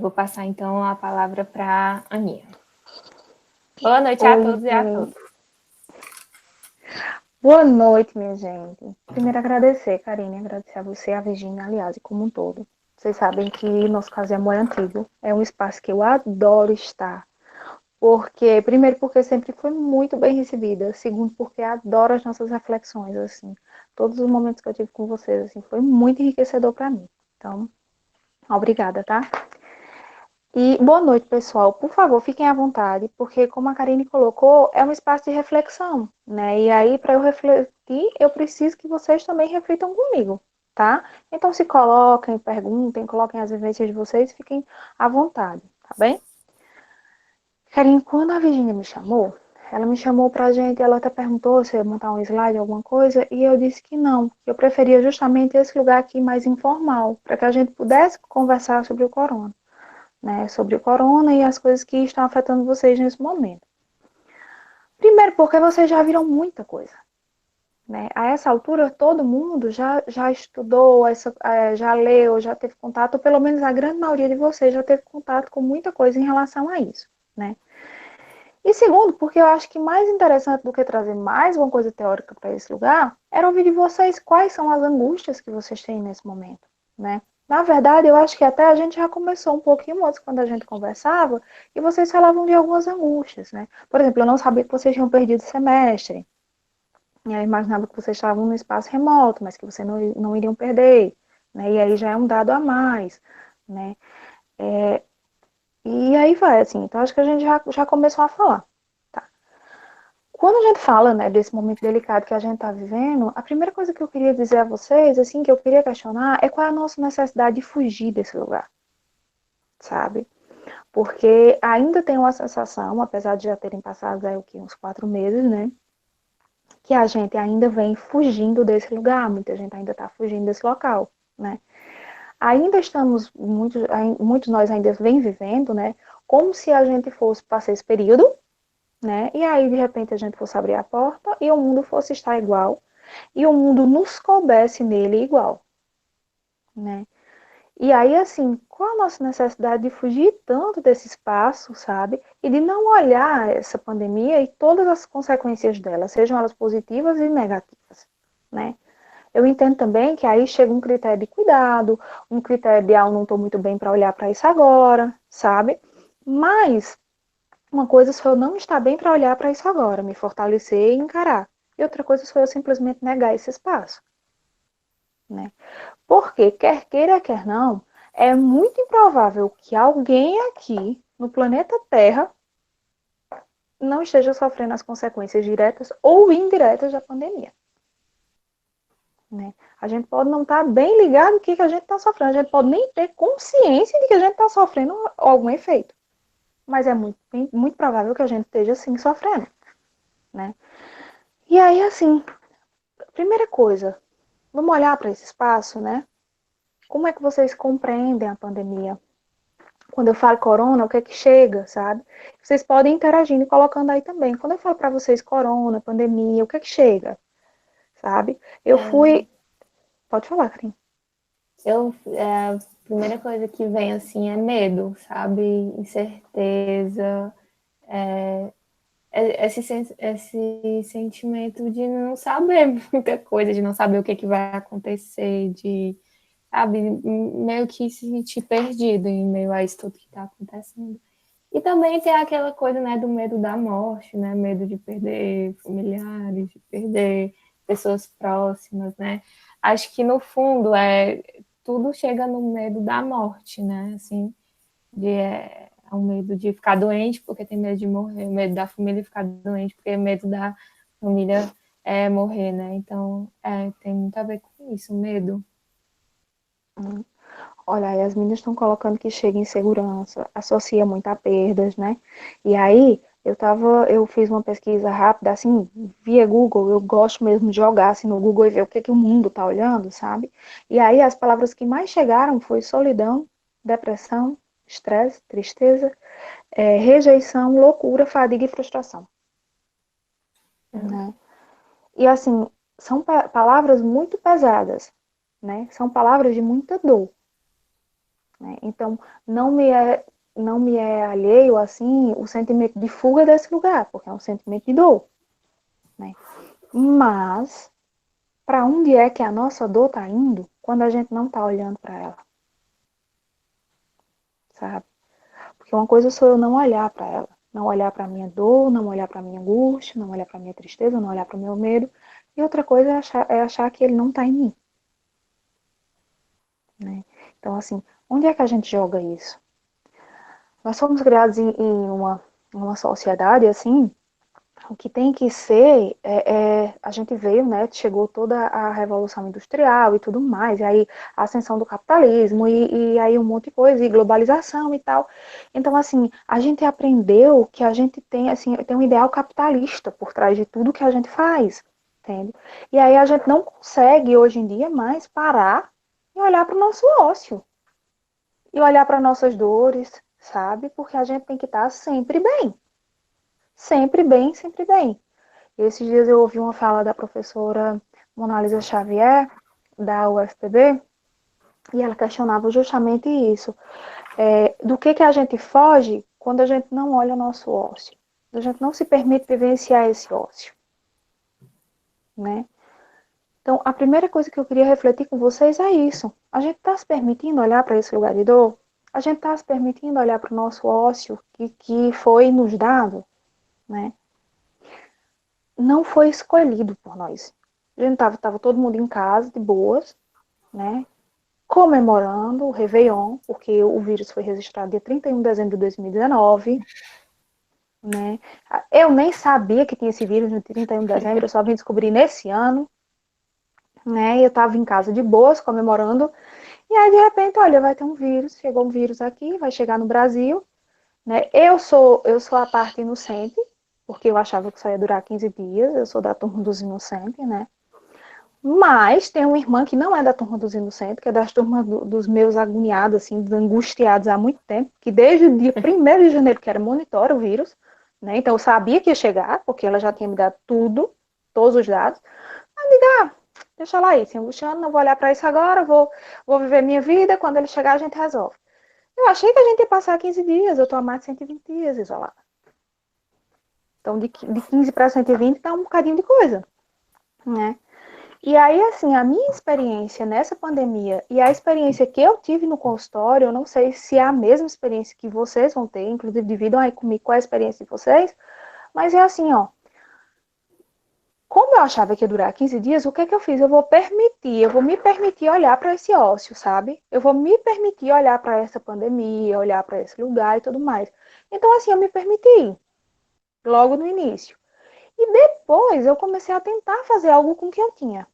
Vou passar então a palavra para a Aninha. Boa noite a Oi, todos e a todas. boa noite, minha gente. Primeiro agradecer, Karine, agradecer a você, a Virginia, aliás, e como um todo. Vocês sabem que nosso caso de amor é antigo, é um espaço que eu adoro estar. Porque, primeiro, porque sempre foi muito bem recebida. Segundo, porque adoro as nossas reflexões, assim. Todos os momentos que eu tive com vocês, assim, foi muito enriquecedor para mim. Então, obrigada, tá? E boa noite, pessoal. Por favor, fiquem à vontade, porque, como a Karine colocou, é um espaço de reflexão, né? E aí, para eu refletir, eu preciso que vocês também reflitam comigo, tá? Então, se coloquem, perguntem, coloquem as vivências de vocês, fiquem à vontade, tá bem? Karine, quando a Virginia me chamou, ela me chamou pra gente, ela até perguntou se eu ia montar um slide, alguma coisa, e eu disse que não, que eu preferia justamente esse lugar aqui mais informal, para que a gente pudesse conversar sobre o corona, né, sobre o corona e as coisas que estão afetando vocês nesse momento. Primeiro, porque vocês já viram muita coisa. Né? A essa altura, todo mundo já estudou, já leu, já teve contato, ou pelo menos a grande maioria de vocês já teve contato com muita coisa em relação a isso. Né? E segundo, porque eu acho que mais interessante do que trazer mais uma coisa teórica para esse lugar, era ouvir de vocês quais são as angústias que vocês têm nesse momento. Né? Na verdade, eu acho que até a gente já começou um pouquinho antes quando a gente conversava e vocês falavam de algumas angústias, né? Por exemplo, eu não sabia que vocês tinham perdido o semestre. E eu imaginava que vocês estavam no espaço remoto, mas que vocês não iriam perder, né? E aí já é um dado a mais, né? E aí vai, assim, então acho que a gente já começou a falar. Tá? Quando a gente fala, né, desse momento delicado que a gente está vivendo, a primeira coisa que eu queria dizer a vocês, assim, que eu queria questionar, é qual é a nossa necessidade de fugir desse lugar, sabe? Porque ainda tem uma sensação, apesar de já terem passado aí, o que, uns 4 meses, né? Que a gente ainda vem fugindo desse lugar, muita gente ainda está fugindo desse local, né? Ainda estamos, muitos nós ainda vem vivendo, né? Como se a gente fosse passar esse período, né? E aí, de repente, a gente fosse abrir a porta e o mundo fosse estar igual, e o mundo nos coubesse nele igual, né? E aí, assim, qual a nossa necessidade de fugir tanto desse espaço, sabe? E de não olhar essa pandemia e todas as consequências dela, sejam elas positivas e negativas, né? Eu entendo também que aí chega um critério de cuidado, um critério de, eu não estou muito bem para olhar para isso agora, sabe? Mas uma coisa sou eu não estar bem para olhar para isso agora, me fortalecer e encarar. E outra coisa sou eu simplesmente negar esse espaço, né? Porque, quer queira, quer não, é muito improvável que alguém aqui no planeta Terra não esteja sofrendo as consequências diretas ou indiretas da pandemia. Né? A gente pode não estar bem ligado no que a gente está sofrendo, a gente pode nem ter consciência de que a gente está sofrendo algum efeito, mas é muito provável que a gente esteja sim sofrendo. Né? E aí, assim, primeira coisa, vamos olhar para esse espaço, né? Como é que vocês compreendem a pandemia? Quando eu falo corona, o que é que chega, sabe? Vocês podem ir interagindo e colocando aí também. Quando eu falo para vocês corona, pandemia, o que é que chega, sabe? Eu fui. Pode falar, Karim. A primeira coisa que vem assim é medo, sabe? Incerteza, esse sentimento de não saber muita coisa, de não saber o que, que vai acontecer, de, sabe, meio que se sentir perdido em meio a isso tudo que está acontecendo. E também tem aquela coisa, né, do medo da morte, né, medo de perder familiares, de perder pessoas próximas, né. Acho que no fundo tudo chega no medo da morte, né, assim, é um medo de ficar doente porque tem medo de morrer, o medo da família ficar doente porque é medo da família morrer, né. Então, tem muito a ver com isso, medo. Olha, aí as meninas estão colocando que chega em segurança, associa muito a perdas, né? E aí, eu fiz uma pesquisa rápida, assim, via Google, eu gosto mesmo de jogar assim no Google e ver o que o mundo tá olhando, sabe? E aí as palavras que mais chegaram foi solidão, depressão, estresse, tristeza, rejeição, loucura, fadiga e frustração, né? E assim, são palavras muito pesadas, né? São palavras de muita dor. né? Então, não me é alheio, assim, o sentimento de fuga desse lugar, porque é um sentimento de dor, né? Mas, para onde é que a nossa dor está indo quando a gente não está olhando para ela, sabe? Porque uma coisa sou eu não olhar para ela, não olhar para a minha dor, não olhar para a minha angústia, não olhar para a minha tristeza, não olhar para o meu medo. E outra coisa é achar que ele não está em mim, né? Então, assim, onde é que a gente joga isso? Nós somos criados uma sociedade, assim, o que tem que ser, a gente veio, né, chegou toda a Revolução Industrial e tudo mais, e aí a ascensão do capitalismo, e aí um monte de coisa, e globalização e tal. Então, assim, a gente aprendeu que a gente tem, assim, tem um ideal capitalista por trás de tudo que a gente faz, entende? E aí a gente não consegue, hoje em dia, mais parar e olhar para o nosso ócio, e olhar para nossas dores, sabe? Porque a gente tem que estar sempre bem. Sempre bem, sempre bem. E esses dias eu ouvi uma fala da professora Monalisa Xavier, da UFPB, e ela questionava justamente isso. Do que a gente foge quando a gente não olha o nosso ócio? A gente não se permite vivenciar esse ócio, né? Então, a primeira coisa que eu queria refletir com vocês é isso. A gente está se permitindo olhar para esse lugar de dor? A gente está se permitindo olhar para o nosso ócio que foi nos dado, né? Não foi escolhido por nós. A gente tava todo mundo em casa, de boas, né? Comemorando o Réveillon, porque o vírus foi registrado dia 31 de dezembro de 2019, né? Eu nem sabia que tinha esse vírus no 31 de dezembro, eu só vim descobrir nesse ano, né? E eu tava em casa de boas, comemorando, e aí de repente, olha, vai ter um vírus, chegou um vírus aqui, vai chegar no Brasil, né? Eu sou a parte inocente, porque eu achava que só ia durar 15 dias, eu sou da turma dos inocentes, né? Mas tem uma irmã que não é da turma dos inocentes, que é das turmas dos meus agoniados, assim, dos angustiados há muito tempo, que desde o dia 1º de janeiro, que era monitora o vírus, né? Então eu sabia que ia chegar, porque ela já tinha me dado tudo, todos os dados. Mas diga, deixa lá aí, se angustiando, não vou olhar para isso agora, vou viver minha vida, quando ele chegar a gente resolve. Eu achei que a gente ia passar 15 dias, eu tô há mais de 120 dias isolada. Então de 15 para 120 dá um bocadinho de coisa, né? E aí, assim, a minha experiência nessa pandemia e a experiência que eu tive no consultório, eu não sei se é a mesma experiência que vocês vão ter, inclusive dividam aí comigo qual é a experiência de vocês, mas é assim, ó, como eu achava que ia durar 15 dias, o que é que eu fiz? Eu vou me permitir olhar para esse ócio, sabe? Eu vou me permitir olhar para essa pandemia, olhar para esse lugar e tudo mais. Então, assim, eu me permiti, logo no início. E depois eu comecei a tentar fazer algo com o que eu tinha,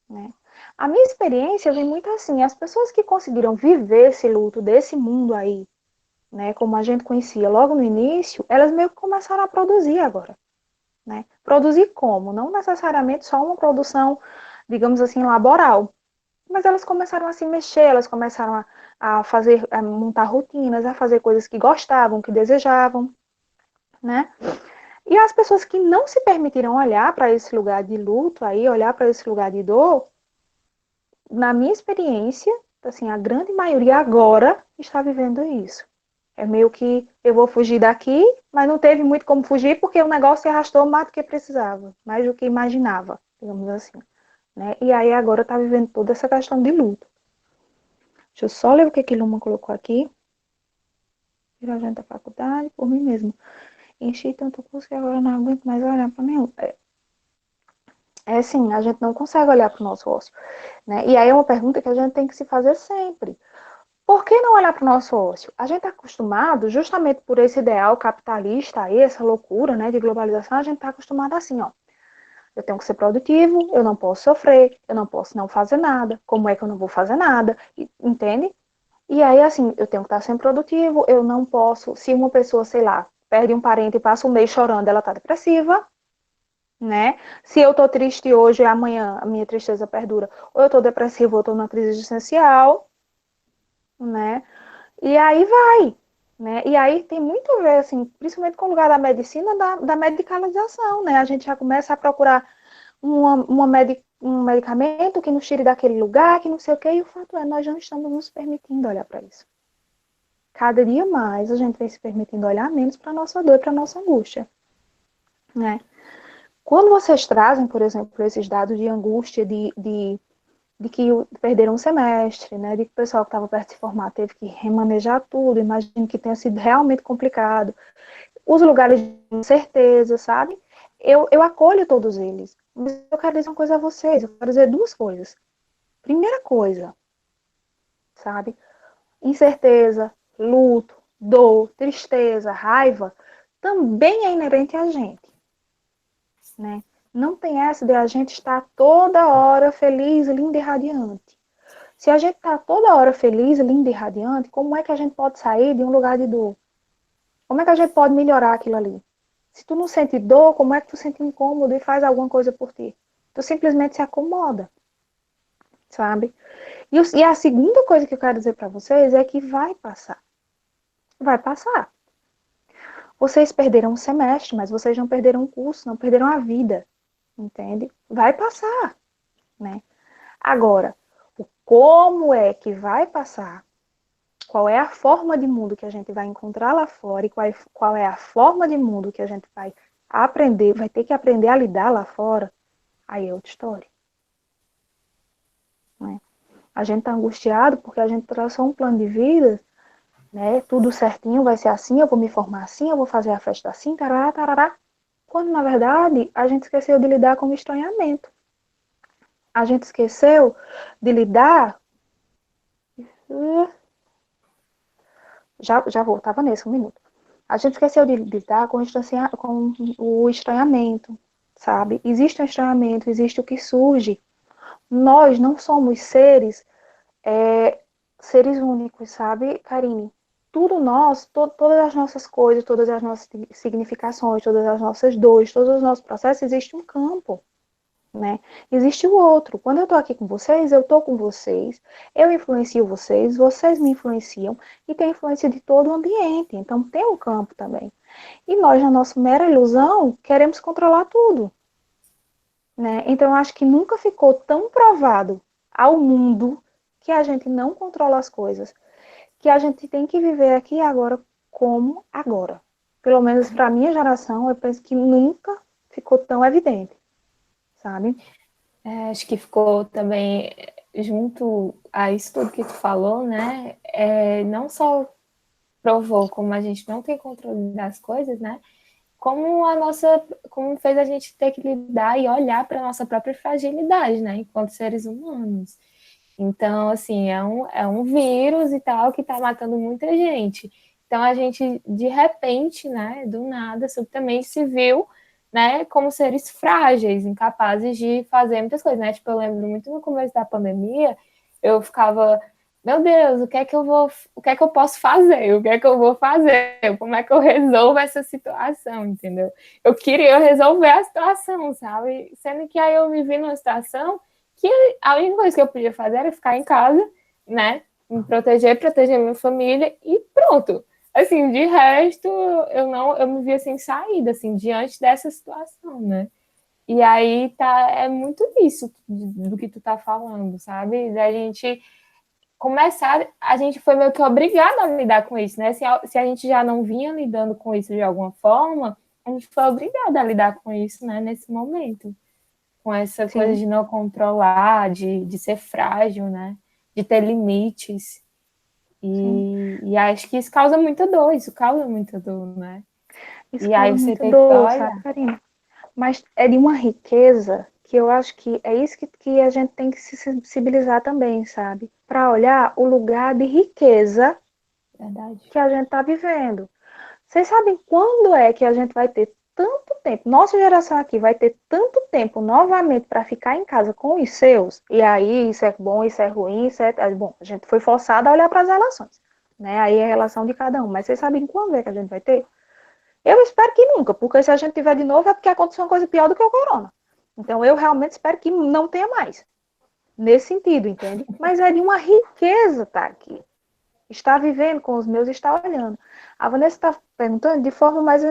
né? A minha experiência vem muito assim, as pessoas que conseguiram viver esse luto desse mundo aí, né, como a gente conhecia logo no início, elas meio que começaram a produzir agora, né? Produzir como? Não necessariamente só uma produção, digamos assim, laboral, mas elas começaram a se mexer, elas começaram a montar rotinas, a fazer coisas que gostavam, que desejavam, né? E as pessoas que não se permitiram olhar para esse lugar de luto aí, olhar para esse lugar de dor, na minha experiência, assim, a grande maioria agora está vivendo isso. É meio que eu vou fugir daqui, mas não teve muito como fugir porque o negócio se arrastou mais do que precisava, mais do que imaginava, digamos assim, né? E aí agora está vivendo toda essa questão de luto. Deixa eu só ler o que a Luma colocou aqui. Tirar a gente da faculdade por mim mesmo. Enchi tanto curso que agora não aguento mais olhar para nenhum. É assim, a gente não consegue olhar para o nosso ócio, né? E aí é uma pergunta que a gente tem que se fazer sempre. Por que não olhar para o nosso ócio? A gente está acostumado, justamente por esse ideal capitalista aí, essa loucura, né, de globalização, a gente está acostumado assim, ó. Eu tenho que ser produtivo, eu não posso sofrer, eu não posso não fazer nada. Como é que eu não vou fazer nada? Entende? E aí, assim, eu tenho que estar sempre produtivo, eu não posso... Se uma pessoa, sei lá, perde um parente e passa um mês chorando, ela está depressiva, né? Se eu tô triste hoje e amanhã a minha tristeza perdura, ou eu tô depressiva ou eu tô numa crise existencial, né? E aí vai, né? E aí tem muito a ver, assim, principalmente com o lugar da medicina, da medicalização, né? A gente já começa a procurar um medicamento que nos tire daquele lugar, que não sei o quê, e o fato é, nós não estamos nos permitindo olhar para isso. Cada dia mais a gente vem se permitindo olhar menos para a nossa dor e para a nossa angústia, né? Quando vocês trazem, por exemplo, esses dados de angústia, de que perderam um semestre, né? De que o pessoal que estava perto de se formar teve que remanejar tudo, imagino que tenha sido realmente complicado. Os lugares de incerteza, sabe? Eu acolho todos eles. Mas eu quero dizer uma coisa a vocês, eu quero dizer duas coisas. Primeira coisa, sabe? Incerteza, luto, dor, tristeza, raiva, também é inerente a gente, né? Não tem essa de a gente estar toda hora feliz, linda e radiante. Se a gente está toda hora feliz, linda e radiante, como é que a gente pode sair de um lugar de dor? Como é que a gente pode melhorar aquilo ali? Se tu não sente dor, como é que tu sente incômodo e faz alguma coisa por ti? Tu simplesmente se acomoda, sabe? E a segunda coisa que eu quero dizer para vocês é que vai passar. Vai passar. Vocês perderam um semestre, mas vocês não perderam um curso, não perderam a vida, entende? Vai passar, né? Agora, o como é que vai passar, qual é a forma de mundo que a gente vai encontrar lá fora e qual é a forma de mundo que a gente vai aprender, vai ter que aprender a lidar lá fora, aí é outra história, né? A gente está angustiado porque a gente traçou um plano de vida, né? Tudo certinho, vai ser assim, eu vou me formar assim, eu vou fazer a festa assim, tarará, tarará. Quando, na verdade, a gente esqueceu de lidar com o estranhamento. A gente esqueceu de lidar... Já vou, estava nesse, um minuto. A gente esqueceu de lidar com o estranhamento, sabe? Existe um estranhamento, existe o que surge. Nós não somos seres únicos, sabe, Karine? Tudo nós, todas as nossas coisas, todas as nossas significações, todas as nossas dores, todos os nossos processos, existe um campo, né? Existe o outro. Quando eu tô aqui com vocês, eu tô com vocês, eu influencio vocês, vocês me influenciam, e tem influência de todo o ambiente. Então tem um campo também. E nós, na nossa mera ilusão, queremos controlar tudo, né? Então eu acho que nunca ficou tão provado ao mundo que a gente não controla as coisas, que a gente tem que viver aqui e agora como agora. Pelo menos para minha geração, eu penso que nunca ficou tão evidente, sabe? Acho que ficou também junto a isso tudo que tu falou, né? Não só provou como a gente não tem controle das coisas, né? Como fez a gente ter que lidar e olhar para a nossa própria fragilidade, né? Enquanto seres humanos. Então, assim, é um vírus e tal que está matando muita gente. Então, a gente, de repente, né, do nada, subitamente se viu, né, como seres frágeis, incapazes de fazer muitas coisas, né? Tipo, eu lembro muito no começo da pandemia, eu ficava, meu Deus, o que é que eu posso fazer? O que é que eu vou fazer? Como é que eu resolvo essa situação, entendeu? Eu queria resolver a situação, sabe? Sendo que aí eu me vi numa situação que a única coisa que eu podia fazer era ficar em casa, né? Me proteger minha família e pronto. Assim, de resto, eu me via sem saída, assim, diante dessa situação, né? E aí é muito isso do que tu tá falando, sabe? Da gente começar, a gente foi meio que obrigado a lidar com isso, né? Se a gente já não vinha lidando com isso de alguma forma, a gente foi obrigado a lidar com isso, né, nesse momento. Com essa coisa Sim, de não controlar, de ser frágil, né? De ter limites. sim. E acho que isso causa muita dor, isso causa muita dor, né? Isso E aí causa você muita tem que dor, sabe, olhar. Karina? Mas é de uma riqueza que eu acho que é isso que a gente tem que se sensibilizar também, sabe? Para olhar o lugar de riqueza Verdade. que a gente está vivendo. Vocês sabem quando é que a gente vai ter tanto tempo? Nossa geração aqui vai ter tanto tempo novamente para ficar em casa com os seus. E aí, isso é bom, isso é ruim, isso é. Bom, a gente foi forçada a olhar para as relações. Né? Aí é a relação de cada um. Mas vocês sabem quando é que a gente vai ter? Eu espero que nunca, porque se a gente tiver de novo é porque aconteceu uma coisa pior do que o corona. Então eu realmente espero que não tenha mais. Nesse sentido, entende? Mas é de uma riqueza estar aqui. Estar vivendo com os meus, estar olhando. A Vanessa está perguntando de forma mais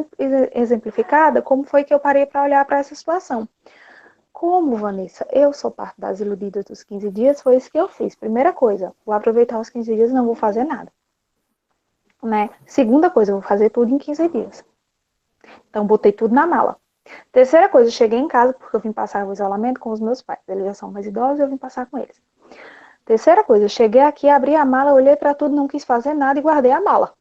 exemplificada como foi que eu parei para olhar para essa situação. como, Vanessa? Eu sou parte das iludidas dos 15 dias, foi isso que eu fiz. Primeira coisa, vou aproveitar os 15 dias e não vou fazer nada. Né? Segunda coisa, eu vou fazer tudo em 15 dias. Então, botei tudo na mala. Terceira coisa, eu cheguei em casa, porque eu vim passar o isolamento com os meus pais. Eles já são mais idosos, eu vim passar com eles. Terceira coisa, eu cheguei aqui, abri a mala, olhei para tudo, não quis fazer nada e guardei a mala.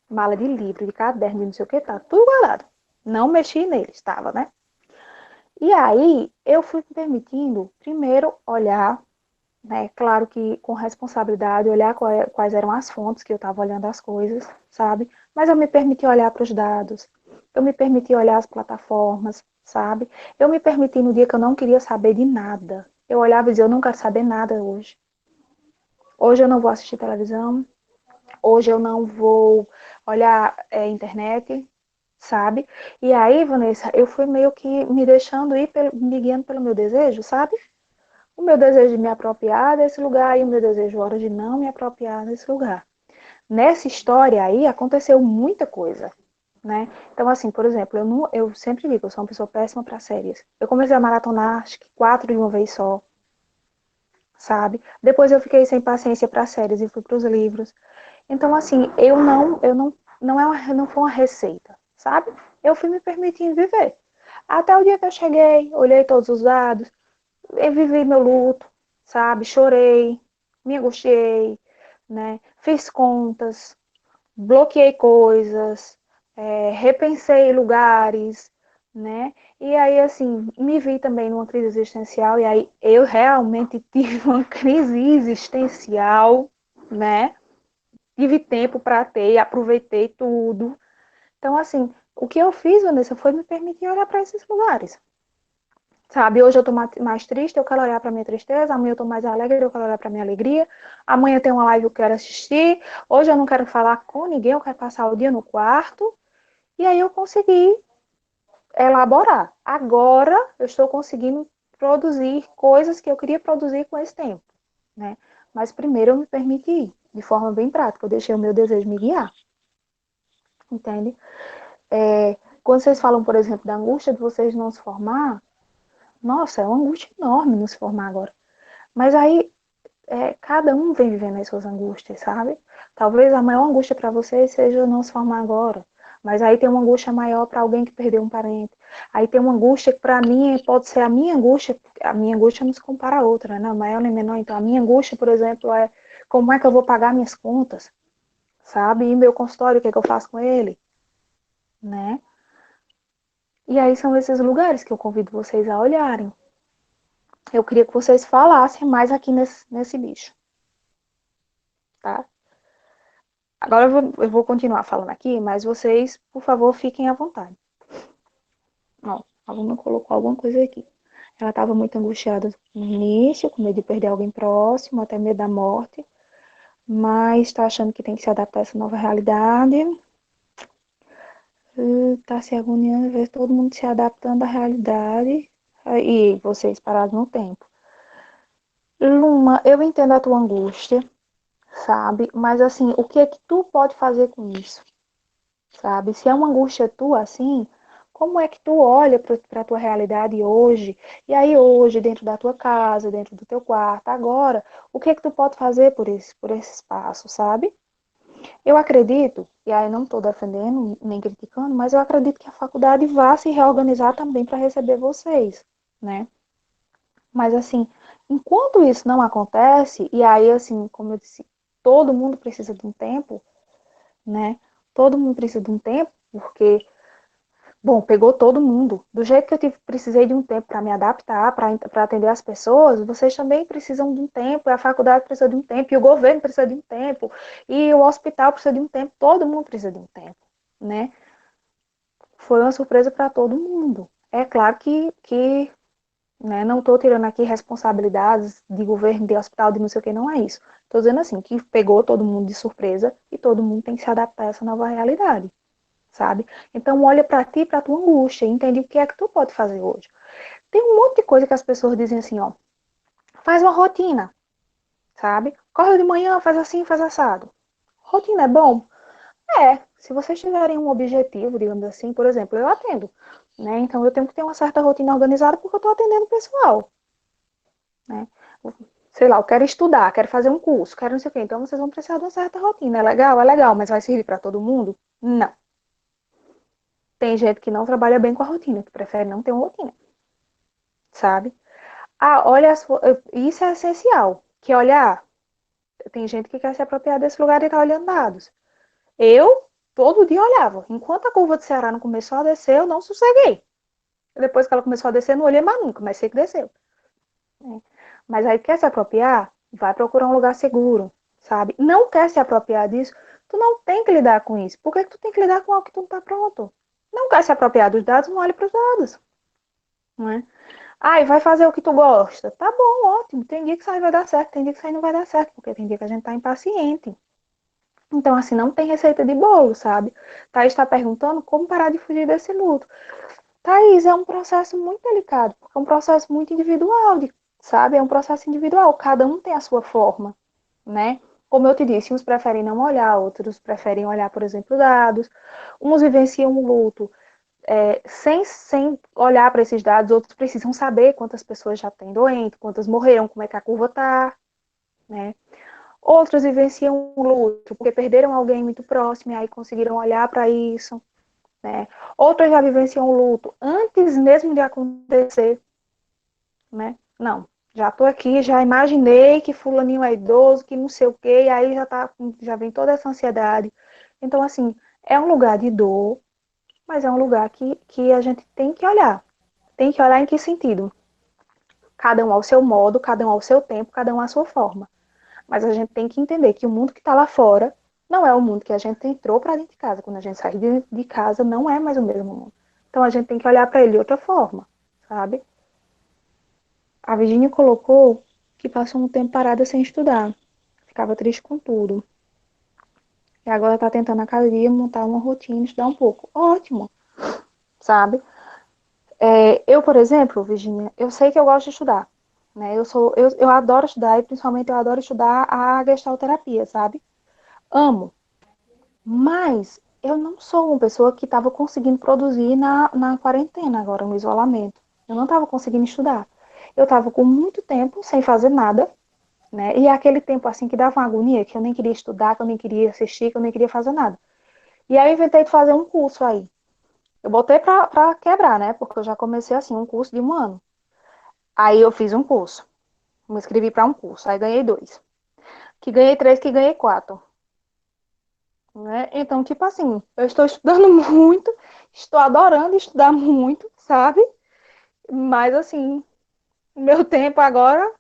Mala de livro, de caderno, de não sei o que, tá tudo guardado. Não mexi neles, estava, né? E aí, eu fui me permitindo, primeiro, olhar, né? Claro que com responsabilidade, olhar quais eram as fontes que eu estava olhando as coisas, sabe? Mas eu me permiti olhar para os dados, eu me permiti olhar as plataformas, sabe? Eu me permiti no dia que eu não queria saber de nada. Eu olhava e dizia, eu não quero saber nada hoje. Hoje eu não vou assistir televisão, hoje eu não vou olhar internet, sabe? E aí, Vanessa, eu fui meio que me deixando ir, me guiando pelo meu desejo, sabe? O meu desejo de me apropriar desse lugar e o meu desejo agora de não me apropriar desse lugar. Nessa história aí aconteceu muita coisa, né? Então, assim, por exemplo, eu sempre digo, eu sou uma pessoa péssima para séries. Eu comecei a maratonar, acho que 4 de uma vez só, sabe? Depois eu fiquei sem paciência para séries e fui para os livros. Então, assim, não foi uma receita, sabe? Eu fui me permitindo viver. Até o dia que eu cheguei, olhei todos os dados, eu vivi meu luto, sabe? Chorei, me angustiei, né? Fiz contas, bloqueei coisas, repensei lugares, né? E aí, assim, me vi também numa crise existencial, e aí eu realmente tive uma crise existencial, né? Tive tempo para ter, aproveitei tudo. Então, assim, o que eu fiz, Vanessa, foi me permitir olhar para esses lugares. Sabe, hoje eu tô mais triste, eu quero olhar para minha tristeza, amanhã eu tô mais alegre, eu quero olhar para minha alegria. Amanhã tem uma live que eu quero assistir. Hoje eu não quero falar com ninguém, eu quero passar o dia no quarto. E aí eu consegui elaborar. Agora eu estou conseguindo produzir coisas que eu queria produzir com esse tempo, né? Mas primeiro eu me permiti, de forma bem prática, eu deixei o meu desejo me guiar, entende? Quando vocês falam, por exemplo, da angústia de vocês não se formar, nossa, é uma angústia enorme não se formar agora. Mas aí, cada um vem vivendo as suas angústias, sabe? Talvez a maior angústia para vocês seja não se formar agora. Mas aí tem uma angústia maior para alguém que perdeu um parente. Aí tem uma angústia que para mim pode ser a minha angústia não se compara a outra, né? Maior nem menor. Então a minha angústia, por exemplo, é como é que eu vou pagar minhas contas, sabe? E meu consultório, o que é que eu faço com ele, né? E aí são esses lugares que eu convido vocês a olharem. Eu queria que vocês falassem mais aqui nesse bicho, tá? Agora eu vou continuar falando aqui, mas vocês, por favor, fiquem à vontade. Ó, a aluna colocou alguma coisa aqui. Ela estava muito angustiada no início, com medo de perder alguém próximo, até medo da morte, mas está achando que tem que se adaptar a essa nova realidade. Está se agoniando, ver todo mundo se adaptando à realidade e vocês parados no tempo. Luma, eu entendo a tua angústia, sabe? Mas assim, o que é que tu pode fazer com isso? Sabe? Se é uma angústia tua assim, como é que tu olha para a tua realidade hoje? E aí hoje, dentro da tua casa, dentro do teu quarto, agora, o que é que tu pode fazer por esse espaço, sabe? Eu acredito, e aí não estou defendendo nem criticando, mas eu acredito que a faculdade vá se reorganizar também para receber vocês, né? Mas assim, enquanto isso não acontece, e aí assim, como eu disse, todo mundo precisa de um tempo, né? Todo mundo precisa de um tempo, porque, bom, pegou todo mundo. Do jeito que precisei de um tempo para me adaptar, para atender as pessoas, vocês também precisam de um tempo, e a faculdade precisa de um tempo, e o governo precisa de um tempo, e o hospital precisa de um tempo, todo mundo precisa de um tempo, né? Foi uma surpresa para todo mundo. É claro que né, não estou tirando aqui responsabilidades de governo, de hospital, de não sei o que, não é isso. Estou dizendo assim, que pegou todo mundo de surpresa e todo mundo tem que se adaptar a essa nova realidade, sabe? Então olha para ti, para tua angústia, e entende o que é que tu pode fazer hoje. Tem um monte de coisa que as pessoas dizem assim, ó, faz uma rotina, sabe? Corre de manhã, faz assim, faz assado. Rotina é bom? É. Se vocês tiverem um objetivo, digamos assim, por exemplo, eu atendo, né? Então eu tenho que ter uma certa rotina organizada porque eu estou atendendo o pessoal, né? Sei lá, eu quero estudar, quero fazer um curso, quero não sei o quê. Então vocês vão precisar de uma certa rotina. É legal, mas vai servir para todo mundo? Não. Tem gente que não trabalha bem com a rotina, que prefere não ter uma rotina, sabe? Ah, olha, isso é essencial, que olhar, tem gente que quer se apropriar desse lugar e tá olhando dados. Eu, todo dia olhava. Enquanto a curva do Ceará não começou a descer, eu não sosseguei. Depois que ela começou a descer, não olhei mais nunca, mas sei que desceu. Né? Mas aí quer se apropriar? Vai procurar um lugar seguro, sabe? Não quer se apropriar disso? Tu não tem que lidar com isso. Por que tu tem que lidar com algo que tu não tá pronto? Não quer se apropriar dos dados? Não olhe para os dados. Não é? Ah, e vai fazer o que tu gosta. Tá bom, ótimo. Tem dia que isso aí vai dar certo, tem dia que isso aí não vai dar certo, porque tem dia que a gente tá impaciente. Então, assim, não tem receita de bolo, sabe? Thaís está perguntando como parar de fugir desse luto. Thaís, é um processo muito delicado, porque é um processo muito individual, sabe? É um processo individual, cada um tem a sua forma, né? Como eu te disse, uns preferem não olhar, outros preferem olhar, por exemplo, dados. Uns vivenciam o luto sem olhar para esses dados, outros precisam saber quantas pessoas já têm doente, quantas morreram, como é que a curva tá, né? Outros vivenciam o luto porque perderam alguém muito próximo e aí conseguiram olhar para isso, né? Outros já vivenciam o luto antes mesmo de acontecer, né? Não, já estou aqui, já imaginei que fulaninho é idoso, que não sei o quê, e aí já vem toda essa ansiedade. Então, assim, é um lugar de dor, mas é um lugar que a gente tem que olhar. Tem que olhar em que sentido? Cada um ao seu modo, cada um ao seu tempo, cada um à sua forma. Mas a gente tem que entender que o mundo que está lá fora não é o mundo que a gente entrou para dentro de casa. Quando a gente sai de casa, não é mais o mesmo mundo. Então a gente tem que olhar para ele de outra forma, sabe? A Virginia colocou que passou um tempo parada sem estudar. Ficava triste com tudo. E agora está tentando a cada dia montar uma rotina, estudar um pouco. Ótimo, sabe? Eu, por exemplo, Virginia, eu sei que eu gosto de estudar. Né? Eu adoro estudar e principalmente eu adoro estudar a gestalterapia, sabe? Amo. Mas eu não sou uma pessoa que estava conseguindo produzir na quarentena, agora no isolamento. Eu não estava conseguindo estudar. Eu estava com muito tempo sem fazer nada, né? E é aquele tempo assim que dava uma agonia, que eu nem queria estudar, que eu nem queria assistir, que eu nem queria fazer nada. E aí eu inventei de fazer um curso aí. Eu botei pra quebrar, né? Porque eu já comecei assim, um curso de um ano. Aí eu fiz um curso. Me inscrevi para um curso. Aí ganhei dois. Que ganhei três, que ganhei quatro. Né? Então, tipo assim, eu estou estudando muito, estou adorando estudar muito, sabe? Mas assim, o meu tempo agora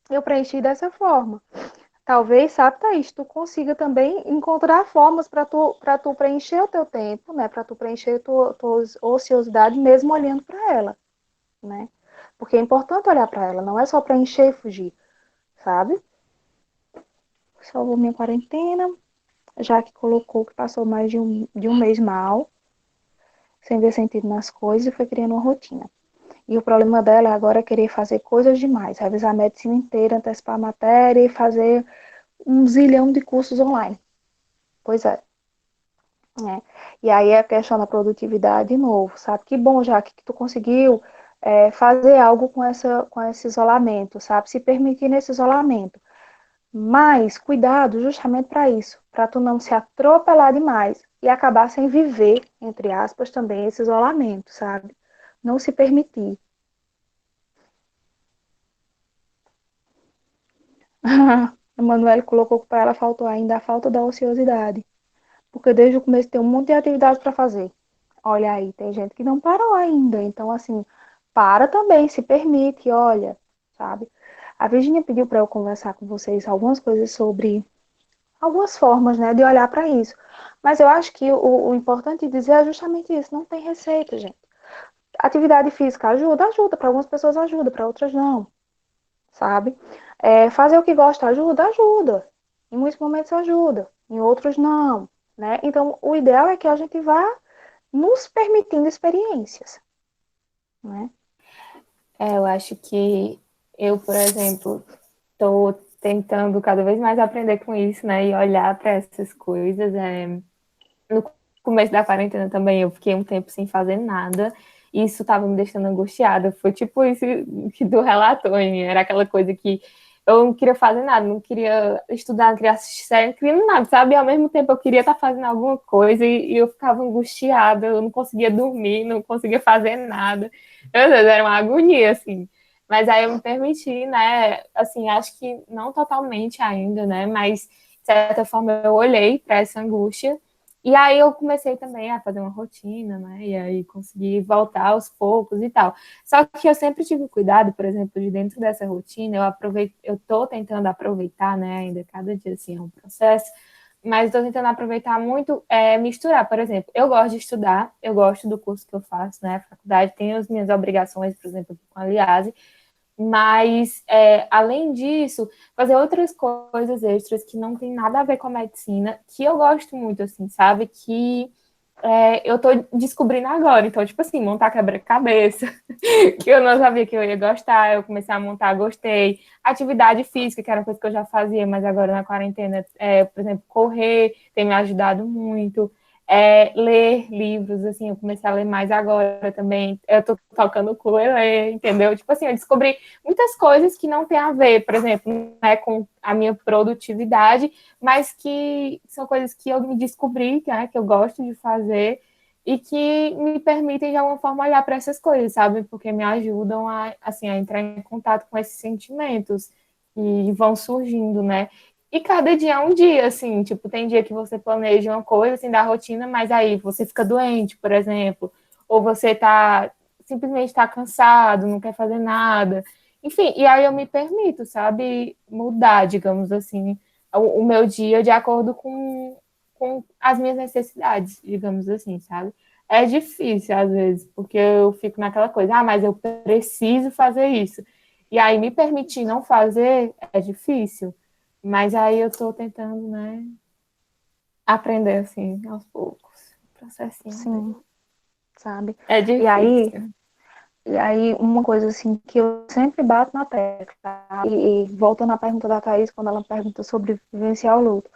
eu preenchi dessa forma. Talvez, sabe, Thaís, tu consiga também encontrar formas para tu preencher o teu tempo, né? Para tu preencher tua ociosidade mesmo olhando para ela, né? Porque é importante olhar para ela, não é só preencher e fugir, sabe? Salvou minha quarentena, já que colocou que passou mais de um mês mal, sem ver sentido nas coisas e foi criando uma rotina. E o problema dela agora é querer fazer coisas demais, revisar a medicina inteira, antecipar a matéria e fazer um zilhão de cursos online. Pois é, né? E aí é a questão da produtividade de novo, sabe? Que bom, já que tu conseguiu fazer algo com esse isolamento, sabe? Se permitir nesse isolamento. Mas cuidado justamente para isso, para tu não se atropelar demais e acabar sem viver, entre aspas, também esse isolamento, sabe? Não se permitir. A Manuela colocou que para ela faltou ainda a falta da ociosidade, porque desde o começo tem um monte de atividades para fazer. Olha aí, tem gente que não parou ainda, então assim, para também, se permite, olha, sabe? A Virginia pediu para eu conversar com vocês algumas coisas sobre algumas formas, né, de olhar para isso. Mas eu acho que o importante dizer é justamente isso, não tem receita, gente. Atividade física ajuda? Ajuda, para algumas pessoas ajuda, para outras não, sabe? Fazer o que gosta ajuda? Ajuda. Em muitos momentos ajuda, em outros não, né? Então, o ideal é que a gente vá nos permitindo experiências, né? Eu acho que eu, por exemplo, estou tentando cada vez mais aprender com isso, né? E olhar para essas coisas. no começo da quarentena também eu fiquei um tempo sem fazer nada. E isso estava me deixando angustiada. Foi tipo isso que do relatou em mim. Era aquela coisa que eu não queria fazer nada, não queria estudar, não queria assistir série, não queria nada, sabe? E ao mesmo tempo eu queria estar fazendo alguma coisa e eu ficava angustiada, eu não conseguia dormir, não conseguia fazer nada. Meu Deus, era uma agonia, assim. Mas aí eu me permiti, né? Assim, acho que não totalmente ainda, né? Mas, de certa forma, eu olhei para essa angústia e aí eu comecei também a fazer uma rotina, né? E aí consegui voltar aos poucos e tal. Só que eu sempre tive cuidado, por exemplo, de dentro dessa rotina, eu tô tentando aproveitar, né? Ainda cada dia assim é um processo, mas estou tentando aproveitar muito, misturar, por exemplo, eu gosto de estudar, eu gosto do curso que eu faço, né? Faculdade, tenho as minhas obrigações, por exemplo, com a Liase, mas, além disso, fazer outras coisas extras que não tem nada a ver com a medicina, que eu gosto muito, assim, sabe? Que eu tô descobrindo agora. Então, tipo assim, montar quebra-cabeça, que eu não sabia que eu ia gostar, eu comecei a montar, gostei. Atividade física, que era uma coisa que eu já fazia, mas agora na quarentena, por exemplo, correr tem me ajudado muito. Ler livros, assim, eu comecei a ler mais agora também. Eu tô tocando o ukulele, entendeu? Tipo assim, eu descobri muitas coisas que não tem a ver, por exemplo, né, com a minha produtividade, mas que são coisas que eu me descobri, né, que eu gosto de fazer e que me permitem de alguma forma olhar para essas coisas, sabe? Porque me ajudam a, assim, a entrar em contato com esses sentimentos e vão surgindo, né? E cada dia é um dia, assim, tipo, tem dia que você planeja uma coisa, assim, da rotina, mas aí você fica doente, por exemplo, ou você tá, simplesmente tá cansado, não quer fazer nada. Enfim, e aí eu me permito, sabe, mudar, digamos assim, o meu dia de acordo com as minhas necessidades, digamos assim, sabe? É difícil, às vezes, porque eu fico naquela coisa, mas eu preciso fazer isso. E aí me permitir não fazer é difícil. Mas aí eu tô tentando, né, aprender assim, aos poucos. Processinho. Sim, sabe? É E aí, difícil. e aí, uma coisa assim que eu sempre bato na tecla, tá? E voltando à pergunta da Thaís, quando ela pergunta sobre vivenciar o luto,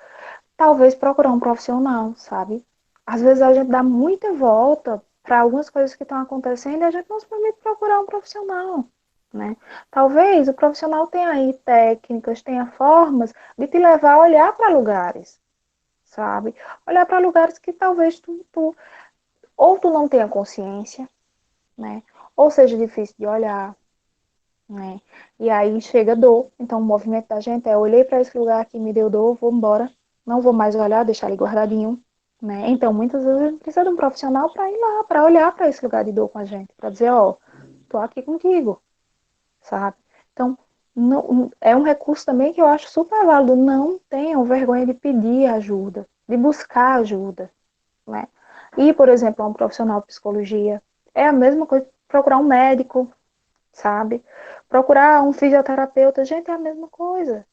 talvez procurar um profissional, sabe? Às vezes a gente dá muita volta para algumas coisas que estão acontecendo e a gente não se permite procurar um profissional, né? Talvez o profissional tenha aí técnicas, tenha formas de te levar a olhar para lugares, sabe? Olhar para lugares que talvez ou tu não tenha consciência, né? Ou seja difícil de olhar, né? E aí chega dor. Então o movimento da gente é: olhei para esse lugar que me deu dor, vou embora, não vou mais olhar, deixar ali guardadinho, né? Então muitas vezes a gente precisa de um profissional para ir lá, para olhar para esse lugar de dor com a gente, para dizer: ó, tô aqui contigo, sabe? Então não, é um recurso também que eu acho super válido. Não tenham vergonha de pedir ajuda, de buscar ajuda, né? Ir, por exemplo, a um profissional de psicologia é a mesma coisa que procurar um médico, sabe? Procurar um fisioterapeuta, gente, é a mesma coisa,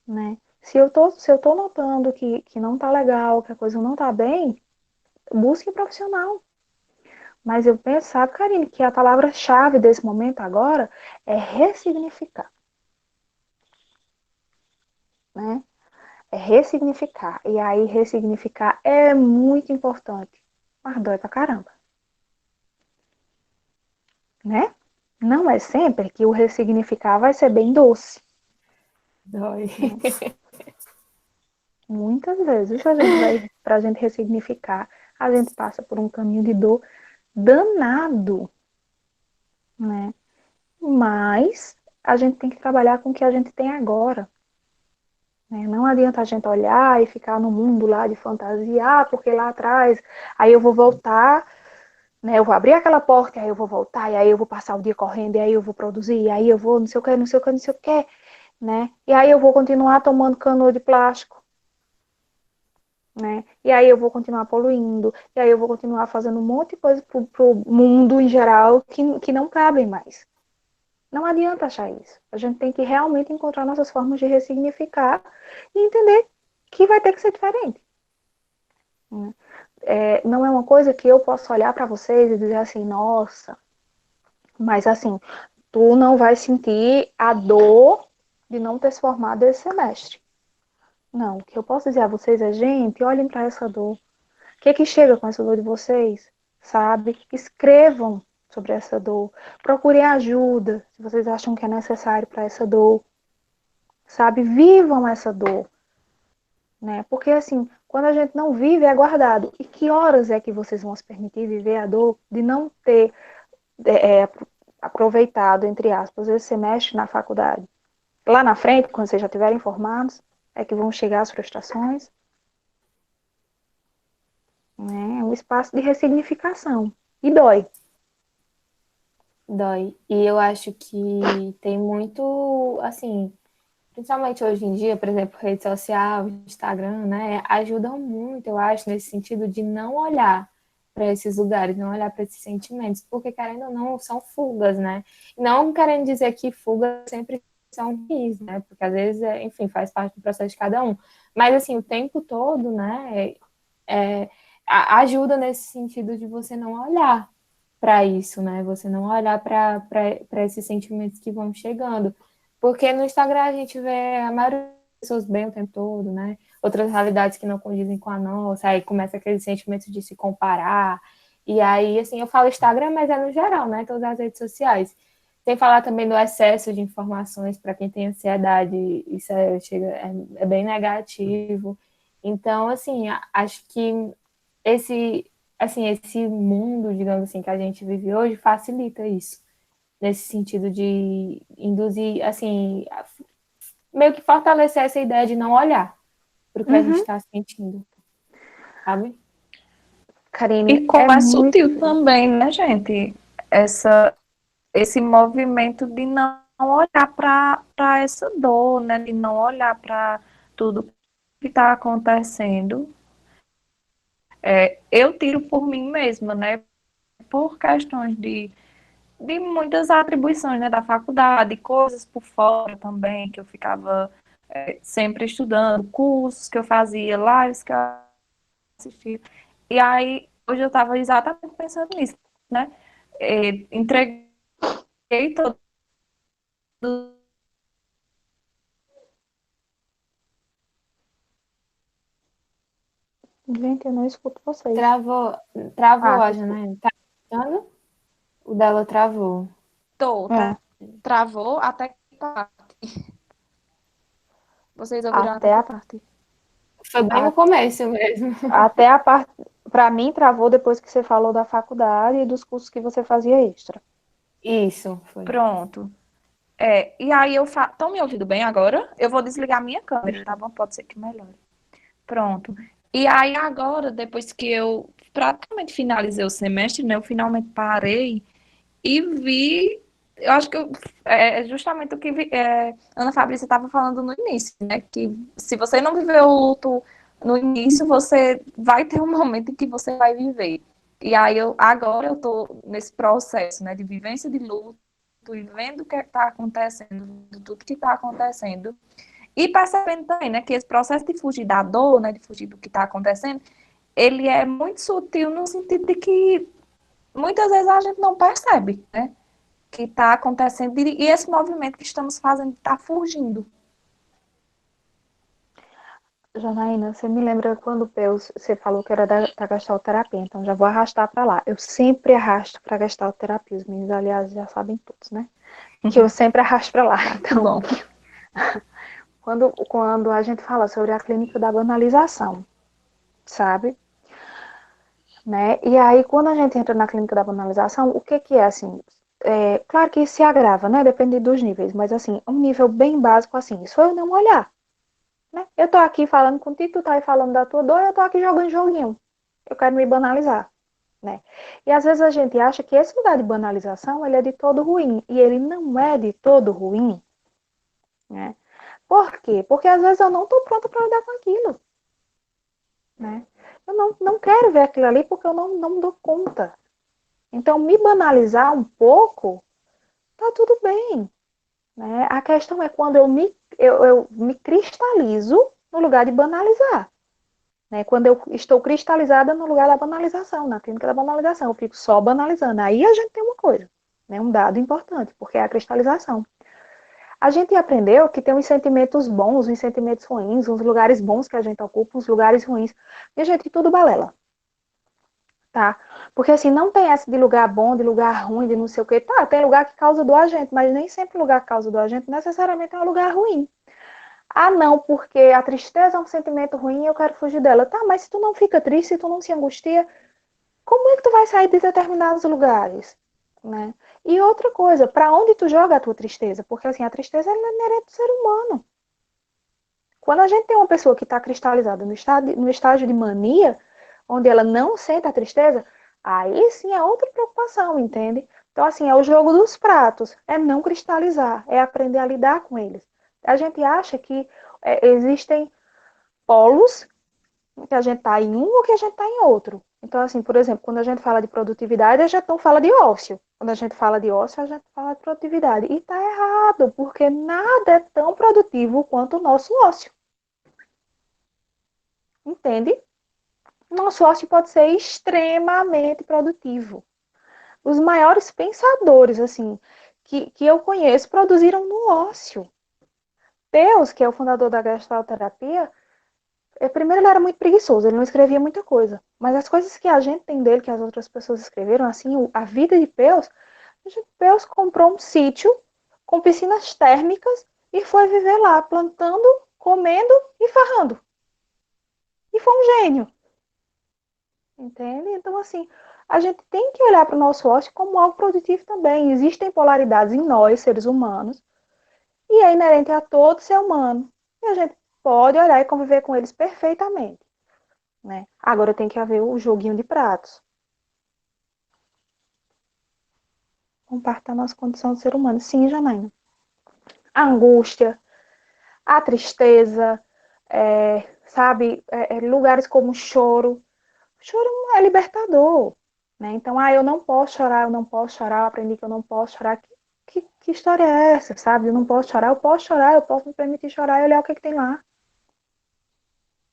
né? Se eu tô notando que não tá legal, que a coisa não tá bem, busque um profissional. Mas eu penso, sabe, Karine, que a palavra-chave desse momento agora é ressignificar, né? É ressignificar. E aí, ressignificar é muito importante. Mas dói pra caramba, né? Não é sempre que o ressignificar vai ser bem doce, Dói. né? Muitas vezes a gente vai, para a gente ressignificar, a gente passa por um caminho de dor danado, né? Mas a gente tem que trabalhar com o que a gente tem agora, né? Não adianta a gente olhar e ficar no mundo lá de fantasia, porque lá atrás, aí eu vou voltar, né? Eu vou abrir aquela porta, aí eu vou voltar, e aí eu vou passar o dia correndo, e aí eu vou produzir, e aí eu vou não sei o que, não sei o que, não sei o que, né? E aí eu vou continuar tomando cano de plástico, né? E aí eu vou continuar poluindo, e aí eu vou continuar fazendo um monte de coisa pro mundo em geral que não cabem mais. Não adianta achar isso. A gente tem que realmente encontrar nossas formas de ressignificar e entender que vai ter que ser diferente, né? Não é uma coisa que eu posso olhar para vocês e dizer assim, nossa, mas assim, tu não vai sentir a dor de não ter se formado esse semestre. Não, o que eu posso dizer a vocês é, gente, olhem para essa dor. que chega com essa dor de vocês, sabe? Escrevam sobre essa dor. Procurem ajuda, se vocês acham que é necessário para essa dor, sabe? Vivam essa dor, né? Porque assim, quando a gente não vive, é guardado. E que horas é que vocês vão se permitir viver a dor de não ter aproveitado, entre aspas, esse semestre na faculdade? Lá na frente, quando vocês já estiverem formados, é que vão chegar as frustrações, né? É um espaço de ressignificação. E dói. Dói. E eu acho que tem muito, assim, principalmente hoje em dia, por exemplo, rede social, Instagram, né, ajudam muito, eu acho, nesse sentido de não olhar para esses lugares, não olhar para esses sentimentos, porque querendo ou não, são fugas, né? Não querendo dizer que fugas sempre são ruins, né? Porque às vezes, enfim, faz parte do processo de cada um. Mas assim, o tempo todo, né, é, ajuda nesse sentido de você não olhar para isso, né? Você não olhar para esses sentimentos que vão chegando. Porque no Instagram a gente vê a maioria das pessoas bem o tempo todo, né? Outras realidades que não condizem com a nossa, aí começa aquele sentimento de se comparar. E aí, assim, eu falo Instagram, mas é no geral, né? Todas as redes sociais. Sem falar também do excesso de informações para quem tem ansiedade, isso é bem negativo. Então, assim, acho que esse, esse mundo, digamos assim, que a gente vive hoje facilita isso, nesse sentido de induzir, assim, meio que fortalecer essa ideia de não olhar para o que a gente Uhum. está sentindo, sabe? Karine, E é como é muito. sutil também, né, gente? Essa, esse movimento de não olhar para essa dor, né? De não olhar para tudo que está acontecendo. Eu tiro por mim mesma, né? Por questões de muitas atribuições, né? Da faculdade, coisas por fora também, que eu ficava sempre estudando, cursos que eu fazia, lives que eu assistia. E aí, hoje eu estava exatamente pensando nisso, né? Entreguei todo. Gente, eu não escuto vocês. Travou, travou Ah, a escuto. Janaína. Tá escutando? O dela travou. É, Travou até que parte. Vocês ouviram até até que a, parte? Foi bem no a- começo mesmo. até a parte. Para mim, travou depois que você falou da faculdade e dos cursos que você fazia extra. Isso, foi. Pronto. E aí eu faço. Estão me ouvindo bem agora? Eu vou desligar minha câmera, tá bom? Pode ser que melhore. Pronto. E aí agora, depois que eu praticamente finalizei o semestre, né? Eu finalmente parei e vi. Eu acho que é justamente o que Ana Fabrícia estava falando no início, né? Que se você não viveu o luto no início, você vai ter um momento em que você vai viver. E aí agora eu estou nesse processo, né, de vivência de luto, e vendo o que está acontecendo, tudo que está acontecendo. E percebendo também, né, que esse processo de fugir da dor, né, de fugir do que está acontecendo, ele é muito sutil no sentido de que muitas vezes a gente não percebe, né, que está acontecendo e esse movimento que estamos fazendo está fugindo. Janaína, você me lembra quando o Peus, você falou que era da gastroterapia, então já vou arrastar para lá. Eu sempre arrasto para gastroterapia, os meninos, aliás, já sabem todos, né? Que eu sempre arrasto para lá. Que Então, bom. quando a gente fala sobre a clínica da banalização, sabe? Né? E aí, quando a gente entra na clínica da banalização, o que que é assim? Claro que isso se agrava, né? Depende dos níveis, mas assim, um nível bem básico, assim, isso eu não olhar, né? Eu tô aqui falando contigo, tu tá aí falando da tua dor, eu tô aqui jogando joguinho. Eu quero me banalizar, né? E às vezes a gente acha que esse lugar de banalização, ele é de todo ruim, e ele não é de todo ruim, né? Por quê? Porque às vezes eu não tô pronta para lidar com aquilo, né? Eu não quero ver aquilo ali porque eu não dou conta. Então, me banalizar um pouco, tá tudo bem, né? A questão é quando eu me cristalizo no lugar de banalizar, né? Quando eu estou cristalizada no lugar da banalização, na clínica da banalização, eu fico só banalizando. Aí a gente tem uma coisa, né? Um dado importante, porque é a cristalização. A gente aprendeu que tem uns sentimentos bons, uns sentimentos ruins, uns lugares bons que a gente ocupa, uns lugares ruins. E, gente, tudo balela. tá? Porque assim, não tem essa de lugar bom, de lugar ruim, de não sei o quê. Tá, tem lugar que causa dor a gente, mas nem sempre lugar que causa dor a gente necessariamente é um lugar ruim. Ah, não, porque a tristeza é um sentimento ruim e eu quero fugir dela. Tá, mas se tu não fica triste, se tu não se angustia, como é que tu vai sair de determinados lugares, né? E outra coisa, para onde tu joga a tua tristeza? Porque assim, a tristeza ela é inerente do ser humano. Quando a gente tem uma pessoa que está cristalizada no estágio de mania, onde ela não sente a tristeza, aí sim é outra preocupação, entende? Então, assim, é o jogo dos pratos, é não cristalizar, é aprender a lidar com eles. A gente acha que existem polos que a gente está em um ou que a gente está em outro. Então, assim, por exemplo, quando a gente fala de produtividade, a gente não fala de ócio. Quando a gente fala de ócio, a gente fala de produtividade. E está errado, porque nada é tão produtivo quanto o nosso ócio. Entende? Nosso ócio pode ser extremamente produtivo. Os maiores pensadores, assim, que eu conheço, produziram no ócio. Deus, que é o fundador da gestalterapia, primeiro ele era muito preguiçoso, ele não escrevia muita coisa. Mas as coisas que a gente tem dele, que as outras pessoas escreveram, assim, a vida de Peus comprou um sítio com piscinas térmicas e foi viver lá, plantando, comendo e farrando. E foi um gênio. Entende? Então, assim, a gente tem que olhar para o nosso ócio como algo produtivo também. Existem polaridades em nós, seres humanos, e é inerente a todo ser humano. E a gente pode olhar e conviver com eles perfeitamente. Né? Agora tem que haver o joguinho de pratos. Compartilhar a nossa condição de ser humano. Sim, Janaína. A angústia, a tristeza, sabe, lugares como o choro. O choro é libertador. Né? Então, eu não posso chorar, eu não posso chorar, eu aprendi que eu não posso chorar. Que história é essa, sabe? Eu não posso chorar, eu posso me permitir chorar e olhar o que tem lá.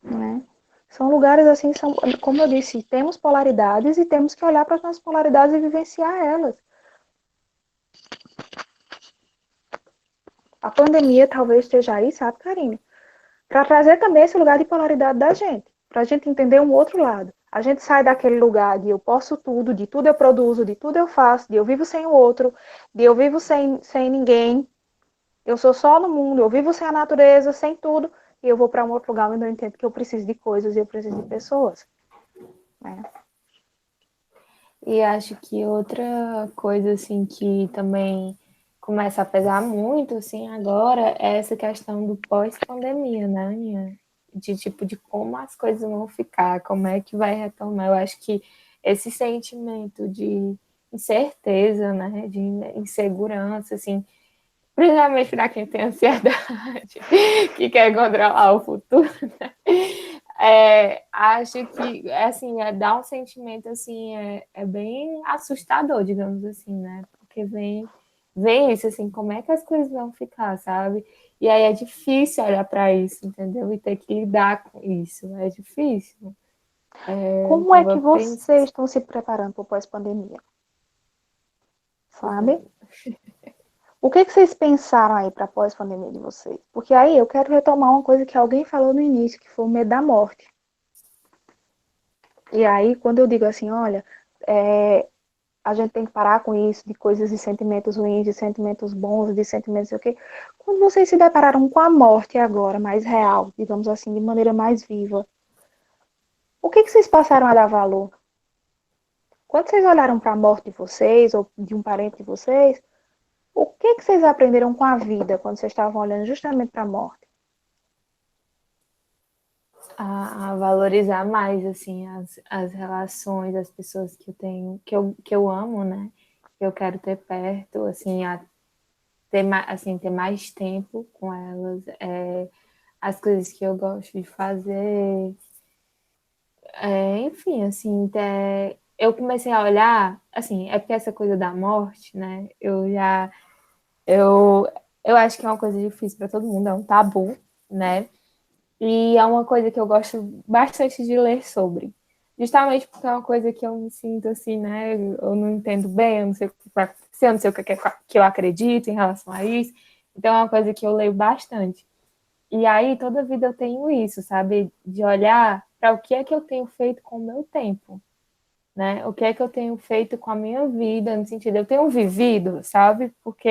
Né? São lugares assim, como eu disse, temos polaridades e temos que olhar para as nossas polaridades e vivenciar elas. A pandemia talvez esteja aí, sabe, Karine? Para trazer também esse lugar de polaridade da gente, para a gente entender um outro lado. A gente sai daquele lugar de eu posso tudo, de tudo eu produzo, de tudo eu faço, de eu vivo sem o outro, de eu vivo sem ninguém, eu sou só no mundo, eu vivo sem a natureza, sem tudo, e eu vou para um outro lugar onde eu entendo que eu preciso de coisas e eu preciso de pessoas. Né? E acho que outra coisa, assim, que também começa a pesar muito, assim, agora, é essa questão do pós-pandemia, né, Aninha? De, tipo, de como as coisas vão ficar, como é que vai retomar. Eu acho que esse sentimento de incerteza, né, de insegurança, assim, principalmente para quem tem ansiedade, que quer controlar o futuro, né? Acho que assim, dá um sentimento assim, bem assustador, digamos assim, né? Porque vem isso, assim, como é que as coisas vão ficar, sabe? E aí é difícil olhar para isso, entendeu? E ter que lidar com isso, é difícil. Como é que Tava vocês estão se preparando para o pós-pandemia? Sabe? O que vocês pensaram aí para pós-pandemia de vocês? Porque aí eu quero retomar uma coisa que alguém falou no início, que foi o medo da morte. E aí, quando eu digo assim, olha, a gente tem que parar com isso, de coisas de sentimentos ruins, de sentimentos bons, de sentimentos o quê? Quando vocês se depararam com a morte agora, mais real, digamos assim, de maneira mais viva, o que vocês passaram a dar valor? Quando vocês olharam para a morte de vocês, ou de um parente de vocês, o que vocês aprenderam com a vida quando vocês estavam olhando justamente para a morte? a valorizar mais assim as relações, as pessoas que eu tenho, que eu amo, né? Que eu quero ter perto, assim, ter mais tempo com elas, as coisas que eu gosto de fazer, enfim, assim, eu comecei a olhar, assim, é porque essa coisa da morte, né? Eu, eu acho que é uma coisa difícil para todo mundo, é um tabu, né? E é uma coisa que eu gosto bastante de ler sobre. Justamente porque é uma coisa que eu me sinto assim, né? Eu não entendo bem, eu não sei o que vai acontecer, eu não sei o que eu acredito em relação a isso. Então é uma coisa que eu leio bastante. E aí, toda vida eu tenho isso, sabe? De olhar para o que é que eu tenho feito com o meu tempo, né? O que é que eu tenho feito com a minha vida, no sentido, eu tenho vivido, sabe? Porque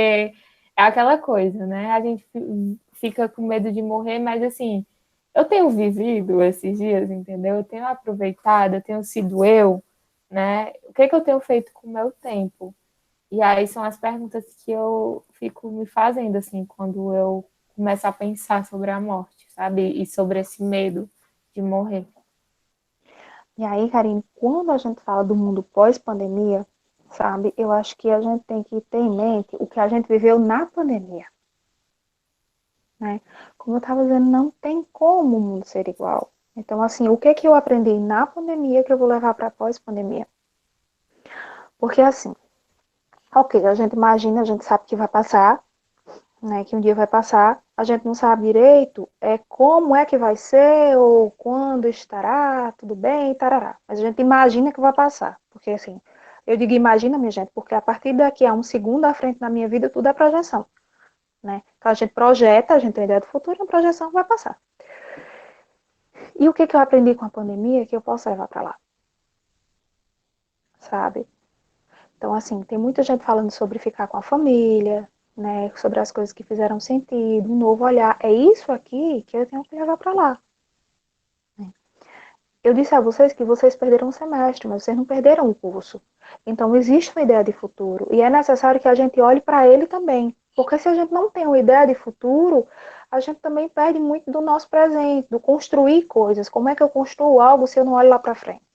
é aquela coisa, né? A gente fica com medo de morrer, mas assim, eu tenho vivido esses dias, entendeu? Eu tenho aproveitado, eu tenho sido eu, né? O que é que eu tenho feito com o meu tempo? E aí são as perguntas que eu fico me fazendo, assim, quando eu começo a pensar sobre a morte, sabe? E sobre esse medo de morrer. E aí, Karine, quando a gente fala do mundo pós-pandemia, sabe, eu acho que a gente tem que ter em mente o que a gente viveu na pandemia, né? Como eu estava dizendo, não tem como o mundo ser igual. Então, assim, o que que eu aprendi na pandemia que eu vou levar para pós-pandemia? Porque, assim, ok, a gente imagina, a gente sabe que vai passar, né, que um dia vai passar, a gente não sabe direito como é que vai ser ou quando estará, tudo bem, tarará. Mas a gente imagina que vai passar, porque assim, eu digo imagina, minha gente, porque a partir daqui a um segundo à frente na minha vida, tudo é projeção, né? Então a gente projeta, a gente tem ideia do futuro, a projeção vai passar. E o que que eu aprendi com a pandemia que eu posso levar para lá, sabe? Então, assim, tem muita gente falando sobre ficar com a família, né? Sobre as coisas que fizeram sentido, um novo olhar. É isso aqui que eu tenho que levar para lá. Eu disse a vocês que vocês perderam um semestre, mas vocês não perderam o curso. Então, existe uma ideia de futuro e é necessário que a gente olhe para ele também. Porque se a gente não tem uma ideia de futuro, a gente também perde muito do nosso presente, do construir coisas. Como é que eu construo algo se eu não olho lá para frente?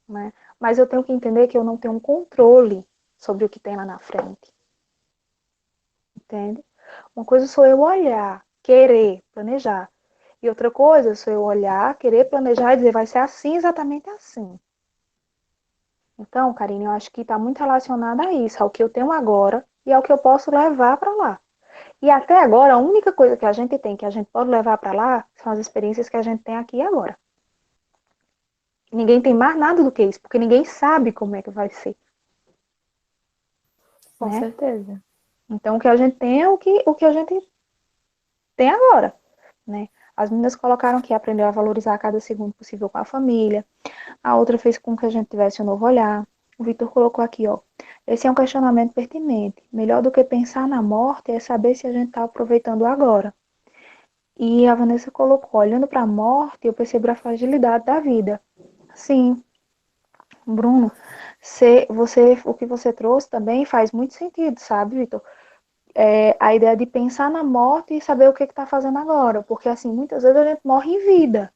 Né? Mas eu tenho que entender que eu não tenho um controle sobre o que tem lá na frente. Entende? Uma coisa sou eu olhar, querer, planejar. E outra coisa sou eu olhar, querer, planejar e dizer vai ser assim, exatamente assim. Então, Karine, eu acho que está muito relacionado a isso, ao que eu tenho agora e ao que eu posso levar para lá. E até agora, a única coisa que a gente tem, que a gente pode levar para lá, são as experiências que a gente tem aqui e agora. Ninguém tem mais nada do que isso, porque ninguém sabe como é que vai ser, Com né? certeza. Então, o que a gente tem é o que a gente tem agora, né? As meninas colocaram que aprendeu a valorizar cada segundo possível com a família. A outra fez com que a gente tivesse um novo olhar. O Vitor colocou aqui, ó. Esse é um questionamento pertinente. Melhor do que pensar na morte é saber se a gente está aproveitando agora. E a Vanessa colocou, olhando para a morte, eu percebo a fragilidade da vida. Sim, Bruno, o que você trouxe também faz muito sentido, sabe, Vitor? A ideia de pensar na morte e saber o que está fazendo agora. Porque, assim, muitas vezes a gente morre em vida.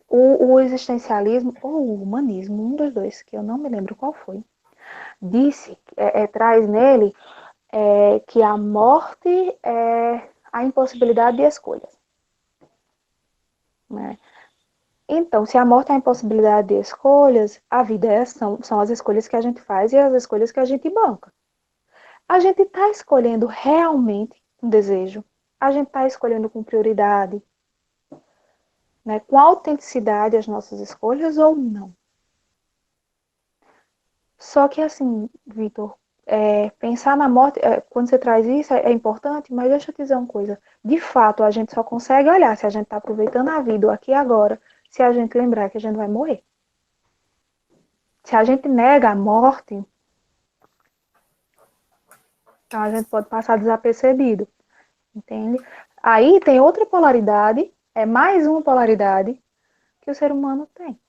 O existencialismo ou o humanismo, um dos dois, que eu não me lembro qual foi, disse, traz nele que a morte é a impossibilidade de escolhas. Né? Então, se a morte é a impossibilidade de escolhas, a vida são as escolhas que a gente faz e as escolhas que a gente banca. A gente está escolhendo realmente um desejo, a gente está escolhendo com prioridade, né, com autenticidade as nossas escolhas ou não. Só que assim, Vitor, pensar na morte, quando você traz isso, é importante, mas deixa eu te dizer uma coisa. De fato, a gente só consegue olhar se a gente está aproveitando a vida aqui e agora, se a gente lembrar que a gente vai morrer. Se a gente nega a morte, então a gente pode passar desapercebido, entende? Aí tem outra polaridade, é mais uma polaridade que o ser humano tem.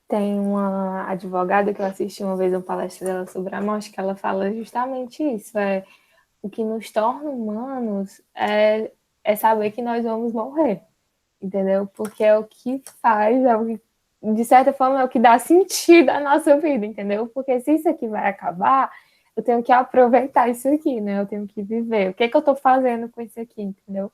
Tem uma advogada que eu assisti uma vez uma palestra dela sobre a morte, que ela fala justamente isso. O que nos torna humanos é saber que nós vamos morrer, entendeu? Porque é o que faz, de certa forma, é o que dá sentido à nossa vida, entendeu? Porque se isso aqui vai acabar, eu tenho que aproveitar isso aqui, né? Eu tenho que viver. O que é que eu tô fazendo com isso aqui, entendeu?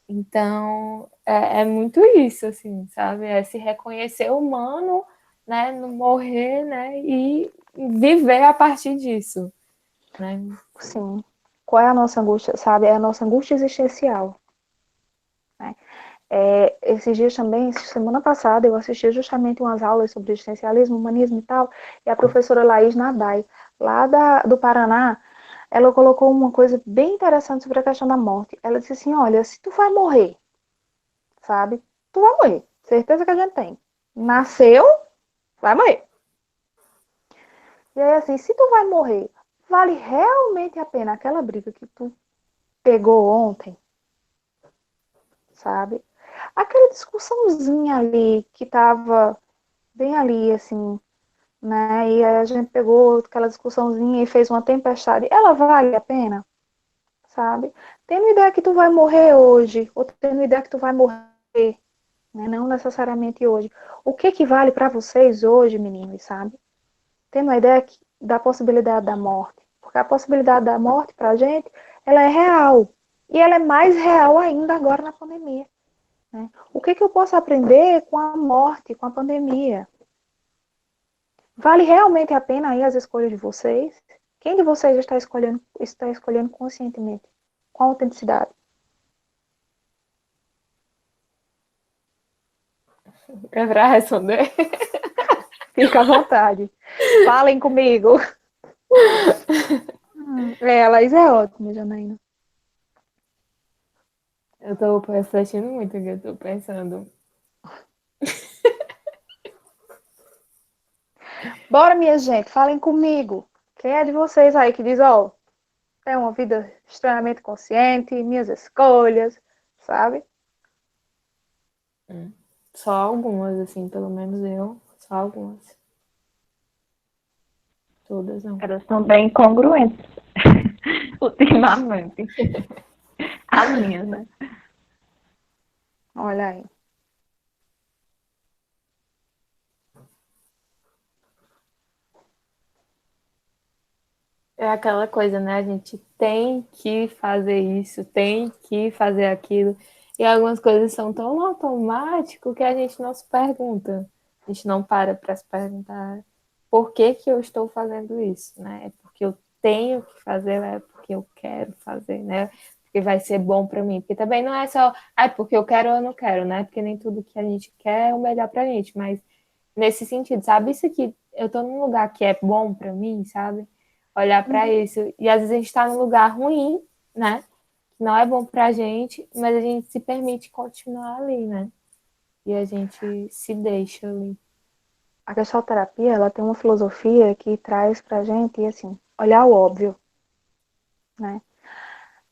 Então, é muito isso, assim, sabe? É se reconhecer humano, né? Não morrer, né? E viver a partir disso, né? Sim. Qual é a nossa angústia, sabe? É a nossa angústia existencial. Né? Esses dias também, semana passada, eu assisti justamente umas aulas sobre existencialismo, humanismo e tal, e a professora Laís Nadai, lá do Paraná, ela colocou uma coisa bem interessante sobre a questão da morte. Ela disse assim, olha, se tu vai morrer, sabe? tu vai morrer. Certeza que a gente tem. Nasceu, vai morrer. E aí, assim, se tu vai morrer, vale realmente a pena aquela briga que tu pegou ontem, sabe? Aquela discussãozinha ali que tava bem ali, assim, né? E aí a gente pegou aquela discussãozinha e fez uma tempestade. Ela vale a pena, sabe? Tendo ideia que tu vai morrer hoje, ou tendo ideia que tu vai morrer, né? Não necessariamente hoje. O que que vale para vocês hoje, meninos, sabe? Tendo a ideia da possibilidade da morte. Porque a possibilidade da morte pra gente, ela é real. E ela é mais real ainda agora na pandemia. Né? O que que eu posso aprender com a morte, com a pandemia? Vale realmente a pena aí as escolhas de vocês? Quem de vocês está escolhendo conscientemente? Com autenticidade? É pra responder? Fica à vontade. Falem comigo. A Laís é ótima, Janaína. Eu tô refletindo muito o que eu tô pensando. Bora, minha gente, falem comigo. Quem é de vocês aí que diz, ó, tem uma vida extremamente consciente, minhas escolhas, sabe? Só algumas, assim, pelo menos eu. Só algumas. Todas não. Elas são bem congruentes ultimamente. As minhas, né? Olha aí. É aquela coisa, né? A gente tem que fazer isso, tem que fazer aquilo. E algumas coisas são tão automático que a gente não se pergunta. A gente não para se perguntar por que que eu estou fazendo isso, né? É porque eu tenho que fazer, é porque eu quero fazer, né? Porque vai ser bom para mim. Porque também não é só, porque eu quero ou eu não quero, né? Porque nem tudo que a gente quer é o melhor pra gente, mas nesse sentido, sabe? Isso aqui, eu tô num lugar que é bom para mim, sabe? Olhar para isso. E às vezes a gente está num lugar ruim, né? Que não é bom pra gente, mas a gente se permite continuar ali, né? E a gente se deixa ali. A gestalterapia, ela tem uma filosofia que traz pra gente, assim, olhar o óbvio, né?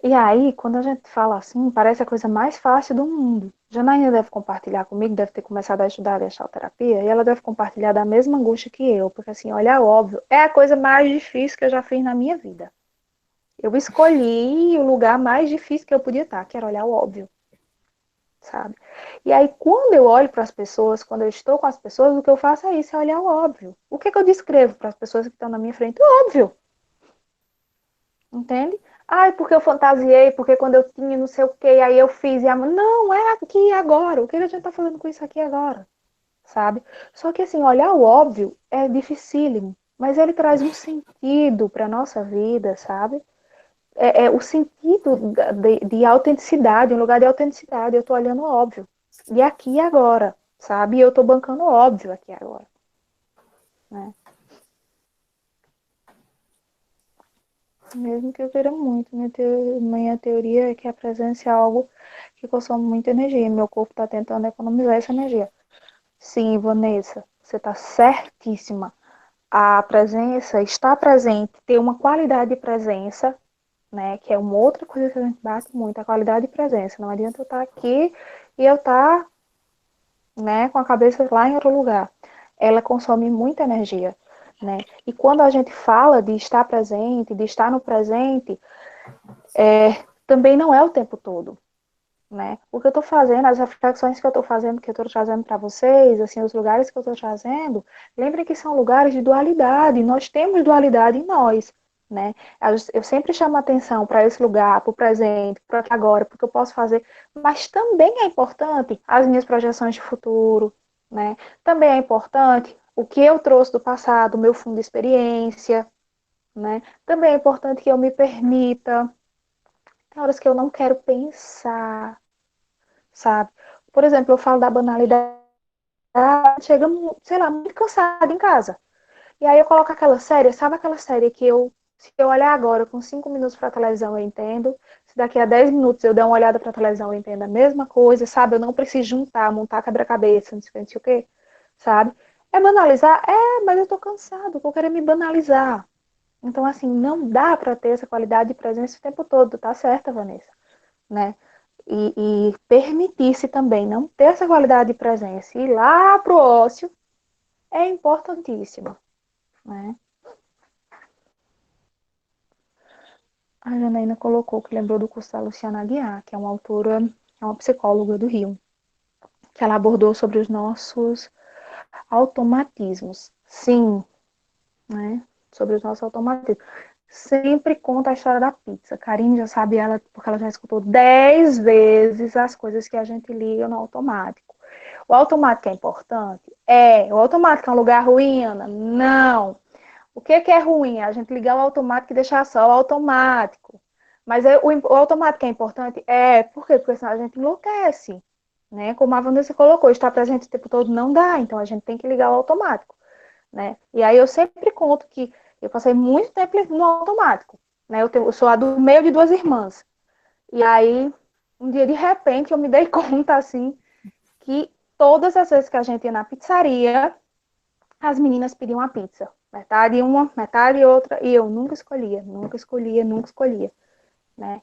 E aí, quando a gente fala assim, parece a coisa mais fácil do mundo. Janaína deve compartilhar comigo, deve ter começado a estudar a gestalterapia, e ela deve compartilhar da mesma angústia que eu, porque assim, olhar o óbvio é a coisa mais difícil que eu já fiz na minha vida. Eu escolhi o lugar mais difícil que eu podia estar, que era olhar o óbvio, sabe? E aí, quando eu olho para as pessoas, quando eu estou com as pessoas, o que eu faço é isso, é olhar o óbvio. O que que eu descrevo para as pessoas que estão na minha frente? O óbvio, entende? Ai, porque eu fantasiei, porque quando eu tinha não sei o que, aí eu fiz e não, é aqui e agora. O que a gente tá fazendo com isso aqui agora? Sabe? Só que assim, olhar o óbvio é dificílimo, mas ele traz um sentido para nossa vida, sabe? É o sentido de autenticidade, um lugar de autenticidade. Eu tô olhando o óbvio. E aqui e agora, sabe? E eu tô bancando o óbvio aqui e agora, né? Mesmo que eu queira muito. Minha teoria é que a presença é algo que consome muita energia. Meu corpo está tentando economizar essa energia. Sim, Vanessa, você está certíssima. A presença, estar presente, ter uma qualidade de presença, né? Que é uma outra coisa que a gente bate muito, a qualidade de presença. Não adianta eu estar aqui e eu estar, né, com a cabeça lá em outro lugar. Ela consome muita energia, né? E quando a gente fala de estar presente, de estar no presente, também não é o tempo todo, né? O que eu estou fazendo, as reflexões que eu estou fazendo, que eu estou trazendo para vocês, assim, os lugares que eu estou trazendo, lembrem que são lugares de dualidade, nós temos dualidade em nós, né? Eu sempre chamo a atenção para esse lugar, para o presente, para aqui agora, porque eu posso fazer, mas também é importante as minhas projeções de futuro, né? Também é importante o que eu trouxe do passado, o meu fundo de experiência, né? Também é importante que eu me permita. Tem horas que eu não quero pensar, sabe? Por exemplo, eu falo da banalidade, chega, sei lá, muito cansada em casa. E aí eu coloco aquela série, sabe aquela série que eu Se eu olhar agora com 5 minutos para a televisão, eu entendo. Se daqui a 10 minutos eu der uma olhada para a televisão, eu entendo a mesma coisa, sabe? Eu não preciso juntar, montar quebra-cabeça, não sei o quê, sabe? É banalizar? É, mas eu tô cansado, eu vou querer me banalizar. Então, assim, não dá para ter essa qualidade de presença o tempo todo, tá certa, Vanessa, né? E permitir-se também não ter essa qualidade de presença e ir lá pro ócio é importantíssimo, né? A Janaína colocou que lembrou do curso da Luciana Aguiar, que é uma autora, é uma psicóloga do Rio, que ela abordou sobre os nossos automatismos. Sim, né? Sobre os nossos automatismos. Sempre conta a história da pizza. Karine já sabe ela, porque ela já escutou 10 vezes as coisas que a gente liga no automático. O automático é importante? É. O automático é um lugar ruim, Ana? Não. O que é ruim? A gente ligar o automático e deixar só o automático. Mas o automático é importante? É. Por quê? Porque senão a gente enlouquece. Né? Como a Vanessa colocou, estar presente o tempo todo não dá, então a gente tem que ligar o automático. Né? E aí eu sempre conto que eu passei muito tempo no automático. Né? Eu sou a do meio de duas irmãs. E aí, um dia, de repente, eu me dei conta, assim, que todas as vezes que a gente ia na pizzaria, as meninas pediam a pizza. Metade uma, metade outra, e eu nunca escolhia, nunca escolhia, nunca escolhia, né?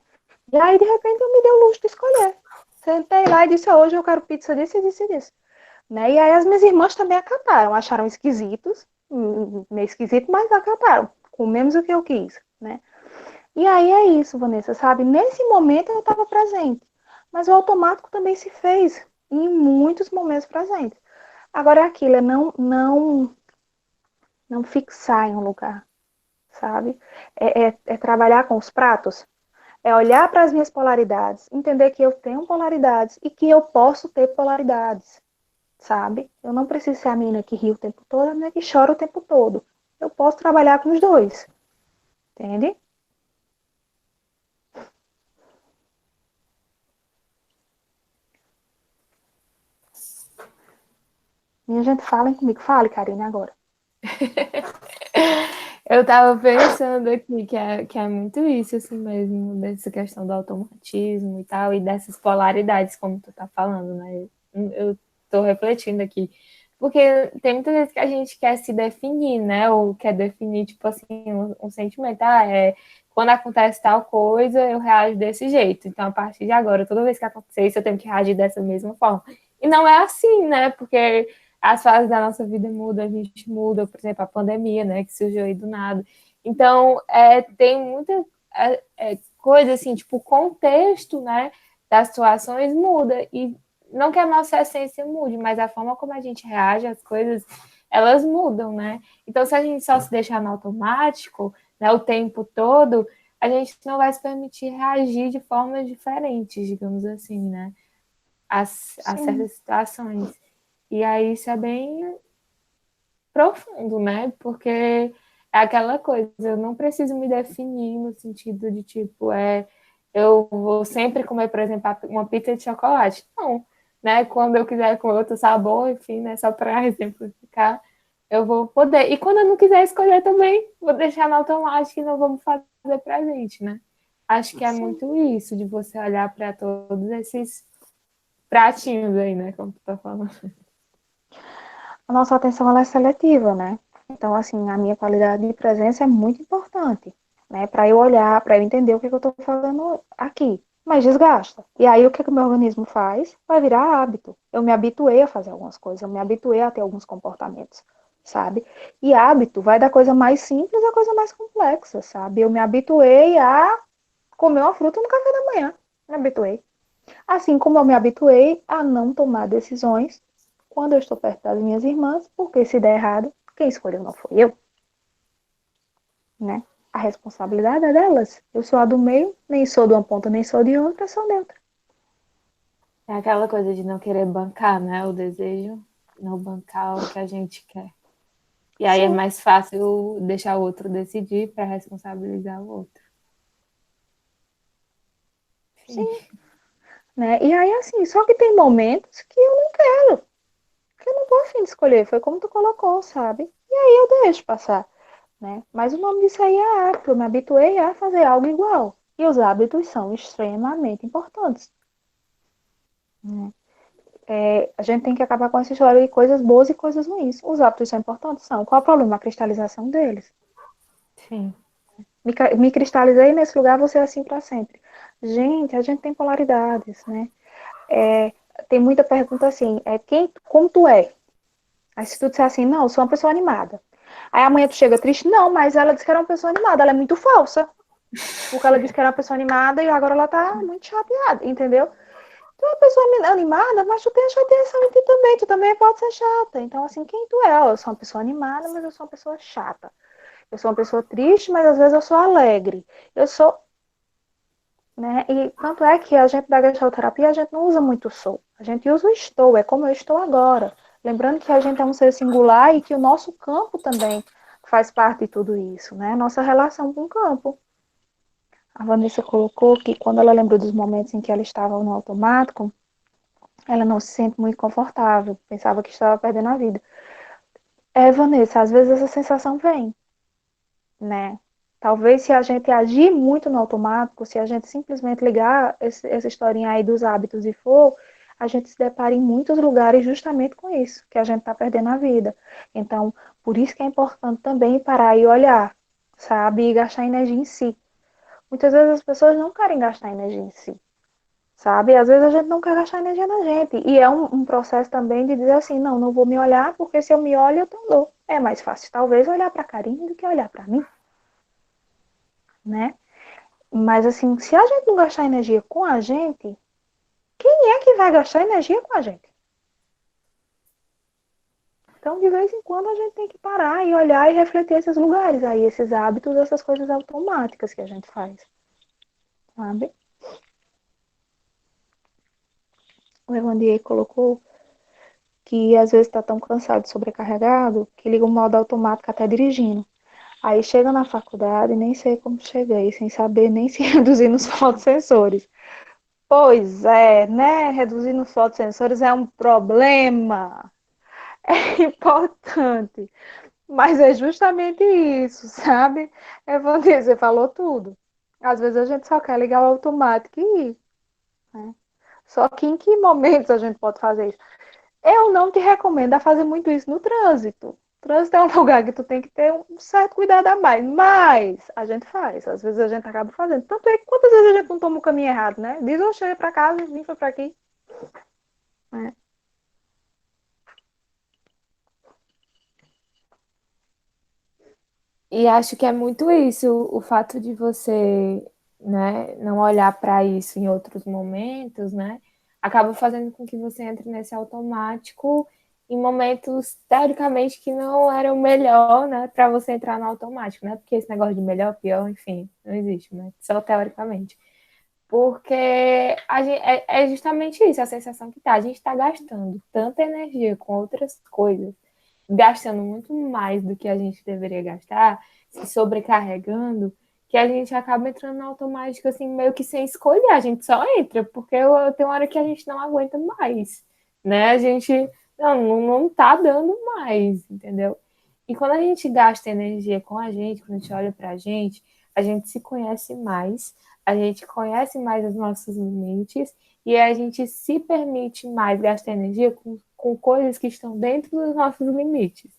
E aí, de repente, eu me dei o luxo de escolher. Sentei lá e disse, hoje eu quero pizza disso e disso e disso. Né? E aí as minhas irmãs também acataram, acharam esquisitos, meio esquisito, mas acataram. Comemos o que eu quis, né? E aí é isso, Vanessa, sabe? Nesse momento eu estava presente, mas o automático também se fez em muitos momentos presentes. Agora é aquilo, é não fixar em um lugar, sabe? É trabalhar com os pratos, é olhar para as minhas polaridades, entender que eu tenho polaridades e que eu posso ter polaridades, sabe? Eu não preciso ser a menina que ri o tempo todo, a menina que chora o tempo todo. Eu posso trabalhar com os dois, entende? Minha gente, falem comigo. Fale, Karine, agora. Eu tava pensando aqui que é muito isso, assim mesmo, dessa questão do automatismo e tal, e dessas polaridades, como tu tá falando, né? Eu tô refletindo aqui. Porque tem muitas vezes que a gente quer se definir, né? Ou quer definir, tipo assim, um sentimento. Ah, quando acontece tal coisa, eu reajo desse jeito. Então, a partir de agora, toda vez que acontecer isso, eu tenho que reagir dessa mesma forma. E não é assim, né? Porque as fases da nossa vida mudam, a gente muda, por exemplo, a pandemia, né, que surgiu aí do nada. Então, tem muita coisa assim, tipo, o contexto, né, das situações muda, e não que a nossa essência mude, mas a forma como a gente reage às coisas, elas mudam, né? Então, se a gente só se deixar no automático, né, o tempo todo, a gente não vai se permitir reagir de formas diferentes, digamos assim, né, a Sim, certas situações. E aí isso é bem profundo, né? Porque é aquela coisa, eu não preciso me definir no sentido de tipo, eu vou sempre comer, por exemplo, uma pizza de chocolate. Não, né? Quando eu quiser comer outro sabor, enfim, né? Só para exemplificar, eu vou poder. E quando eu não quiser escolher também, vou deixar no automático e não vamos fazer presente, né? Acho que é sim. muito isso, de você olhar para todos esses pratinhos aí, né? Como tu tá falando. A nossa atenção ela é seletiva, né? Então, assim, a minha qualidade de presença é muito importante, né? Para eu olhar, para eu entender o que eu estou fazendo aqui. Mas desgasta. E aí, o que o meu organismo faz? Vai virar hábito. Eu me habituei a fazer algumas coisas, eu me habituei a ter alguns comportamentos, sabe? E hábito vai da coisa mais simples à coisa mais complexa, sabe? Eu me habituei a comer uma fruta no café da manhã. Me habituei. Assim como eu me habituei a não tomar decisões quando eu estou perto das minhas irmãs, porque se der errado, quem escolheu não foi eu, né? A responsabilidade é delas. Eu sou a do meio, nem sou de uma ponta, nem sou de outra, sou neutra. É aquela coisa de não querer bancar, né? O desejo, não bancar o que a gente quer. E aí é Sim, mais fácil deixar o outro decidir para responsabilizar o outro. Enfim. sim, né? E aí, assim, só que tem momentos que eu não quero, que eu não tô afim de escolher. Foi como tu colocou, sabe? E aí eu deixo passar. né? Mas o nome disso aí é hábito. Eu me habituei a fazer algo igual. E os hábitos são extremamente importantes, né? A gente tem que acabar com essa história de coisas boas e coisas ruins. Os hábitos são importantes? São. Qual é o problema? A cristalização deles. Sim. Me cristalizei nesse lugar, vou ser assim para sempre. Gente, a gente tem polaridades, né? Tem muita pergunta assim, como tu é? Aí se tu disser assim, não, eu sou uma pessoa animada. Aí amanhã tu chega triste, não, mas ela disse que era uma pessoa animada, ela é muito falsa. Porque ela disse que era uma pessoa animada e agora ela tá muito chateada, entendeu? Tu é uma pessoa animada, mas tu tem a chateação em ti também, tu também pode ser chata. Então, assim, quem tu é? Eu sou uma pessoa animada, mas eu sou uma pessoa chata. Eu sou uma pessoa triste, mas às vezes eu sou alegre. Eu sou, né? E tanto é que a gente da gestalterapia, a gente não usa muito sou. A gente usa o estou, é como eu estou agora. Lembrando que a gente é um ser singular e que o nosso campo também faz parte de tudo isso, né? Nossa relação com o campo. A Vanessa colocou que quando ela lembrou dos momentos em que ela estava no automático, ela não se sente muito confortável, pensava que estava perdendo a vida. Vanessa, às vezes essa sensação vem, né? Talvez se a gente agir muito no automático, se a gente simplesmente ligar essa historinha aí dos hábitos e for, a gente se depara em muitos lugares justamente com isso, que a gente está perdendo a vida. Então, por isso que é importante também parar e olhar, sabe? E gastar energia em si. Muitas vezes as pessoas não querem gastar energia em si, sabe? Às vezes a gente não quer gastar energia na gente. E é um processo também de dizer assim, não, não vou me olhar, porque se eu me olho, eu tenho dor. É mais fácil, talvez, olhar para a Karine do que olhar para mim, né? Mas assim, se a gente não gastar energia com a gente, quem é que vai gastar energia com a gente? Então, de vez em quando, a gente tem que parar e olhar e refletir esses lugares aí, esses hábitos, essas coisas automáticas que a gente faz, sabe? O Evandier colocou que às vezes está tão cansado, sobrecarregado, que liga o modo automático até dirigindo. Aí chega na faculdade, nem sei como cheguei, sem saber nem se reduzir nos fotossensores. Pois é, né? Reduzir nos fotossensores é um problema. É importante. Mas é justamente isso, sabe? Evandro, você falou tudo. Às vezes a gente só quer ligar o automático e ir, né? Só que em que momentos a gente pode fazer isso? Eu não te recomendo a fazer muito isso no trânsito. O trânsito é um lugar que tu tem que ter um certo cuidado a mais. Mas a gente faz. Às vezes a gente acaba fazendo. Tanto é que quantas vezes a gente não toma o caminho errado, né? Diz, eu cheguei pra casa, vim foi pra aqui. Né? E acho que é muito isso, o fato de você, né, não olhar para isso em outros momentos, né, acaba fazendo com que você entre nesse automático em momentos teoricamente que não eram melhor, né, para você entrar no automático, né? Porque esse negócio de melhor, pior, enfim, não existe, né? Só teoricamente. Porque é justamente isso, a sensação que tá. A gente está gastando tanta energia com outras coisas, gastando muito mais do que a gente deveria gastar, se sobrecarregando, que a gente acaba entrando no automático, assim, meio que sem escolher. A gente só entra, porque tem uma hora que a gente não aguenta mais, né? A gente não tá dando mais, entendeu? E quando a gente gasta energia com a gente, quando a gente olha pra a gente se conhece mais, a gente conhece mais os nossos limites e a gente se permite mais gastar energia com coisas que estão dentro dos nossos limites.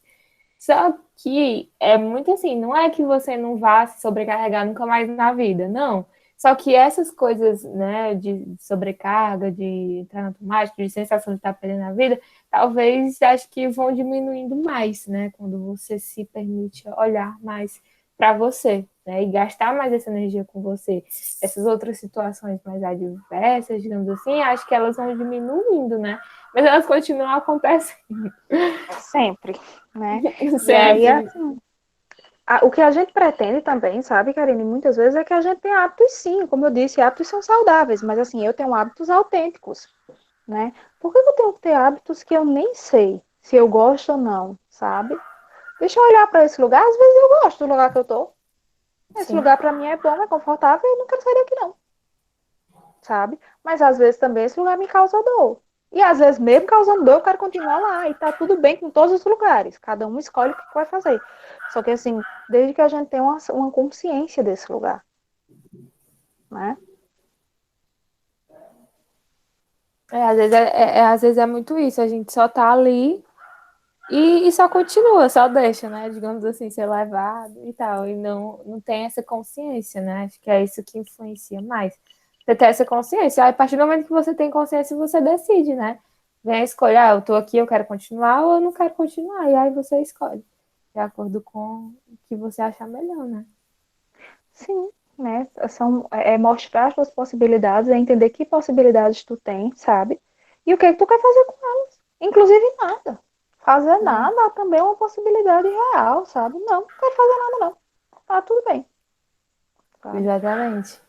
Só que é muito assim, não é que você não vá se sobrecarregar nunca mais na vida, não. Só que essas coisas, né, de sobrecarga, de entrar no automático, de sensação de estar perdendo a vida, talvez acho que vão diminuindo mais, né, quando você se permite olhar mais para você, né, e gastar mais essa energia com você. Essas outras situações mais adversas, digamos assim, acho que elas vão diminuindo, né, mas elas continuam acontecendo. Sempre, né? E aí, Sempre. assim, o que a gente pretende também, sabe, Karine, muitas vezes é que a gente tem hábitos, sim, como eu disse, hábitos são saudáveis, mas assim, eu tenho hábitos autênticos, né? Por que eu tenho que ter hábitos que eu nem sei se eu gosto ou não, sabe? Deixa eu olhar para esse lugar, às vezes eu gosto do lugar que eu tô. Esse Sim. lugar para mim é bom, é confortável e não quero sair daqui não, sabe? Mas às vezes também esse lugar me causa dor. E às vezes, mesmo causando dor, eu quero continuar lá. E tá tudo bem com todos os lugares. Cada um escolhe o que vai fazer. Só que assim, desde que a gente tenha uma consciência desse lugar, né? Às vezes é muito isso, a gente só tá ali e só continua, só deixa, né? Digamos assim, ser levado e tal. E não tem essa consciência, né? Acho que é isso que influencia mais. Você ter essa consciência. Aí, a partir do momento que você tem consciência, você decide, né? Vem a escolha, eu tô aqui, eu quero continuar ou eu não quero continuar. E aí você escolhe, de acordo com o que você achar melhor, né? Sim, né? É mostrar as tuas possibilidades, é entender que possibilidades tu tem, sabe? E o que tu quer fazer com elas. Inclusive nada. Fazer É, nada também é uma possibilidade real, sabe? Não quero fazer nada, não. Tá tudo bem, sabe? exatamente.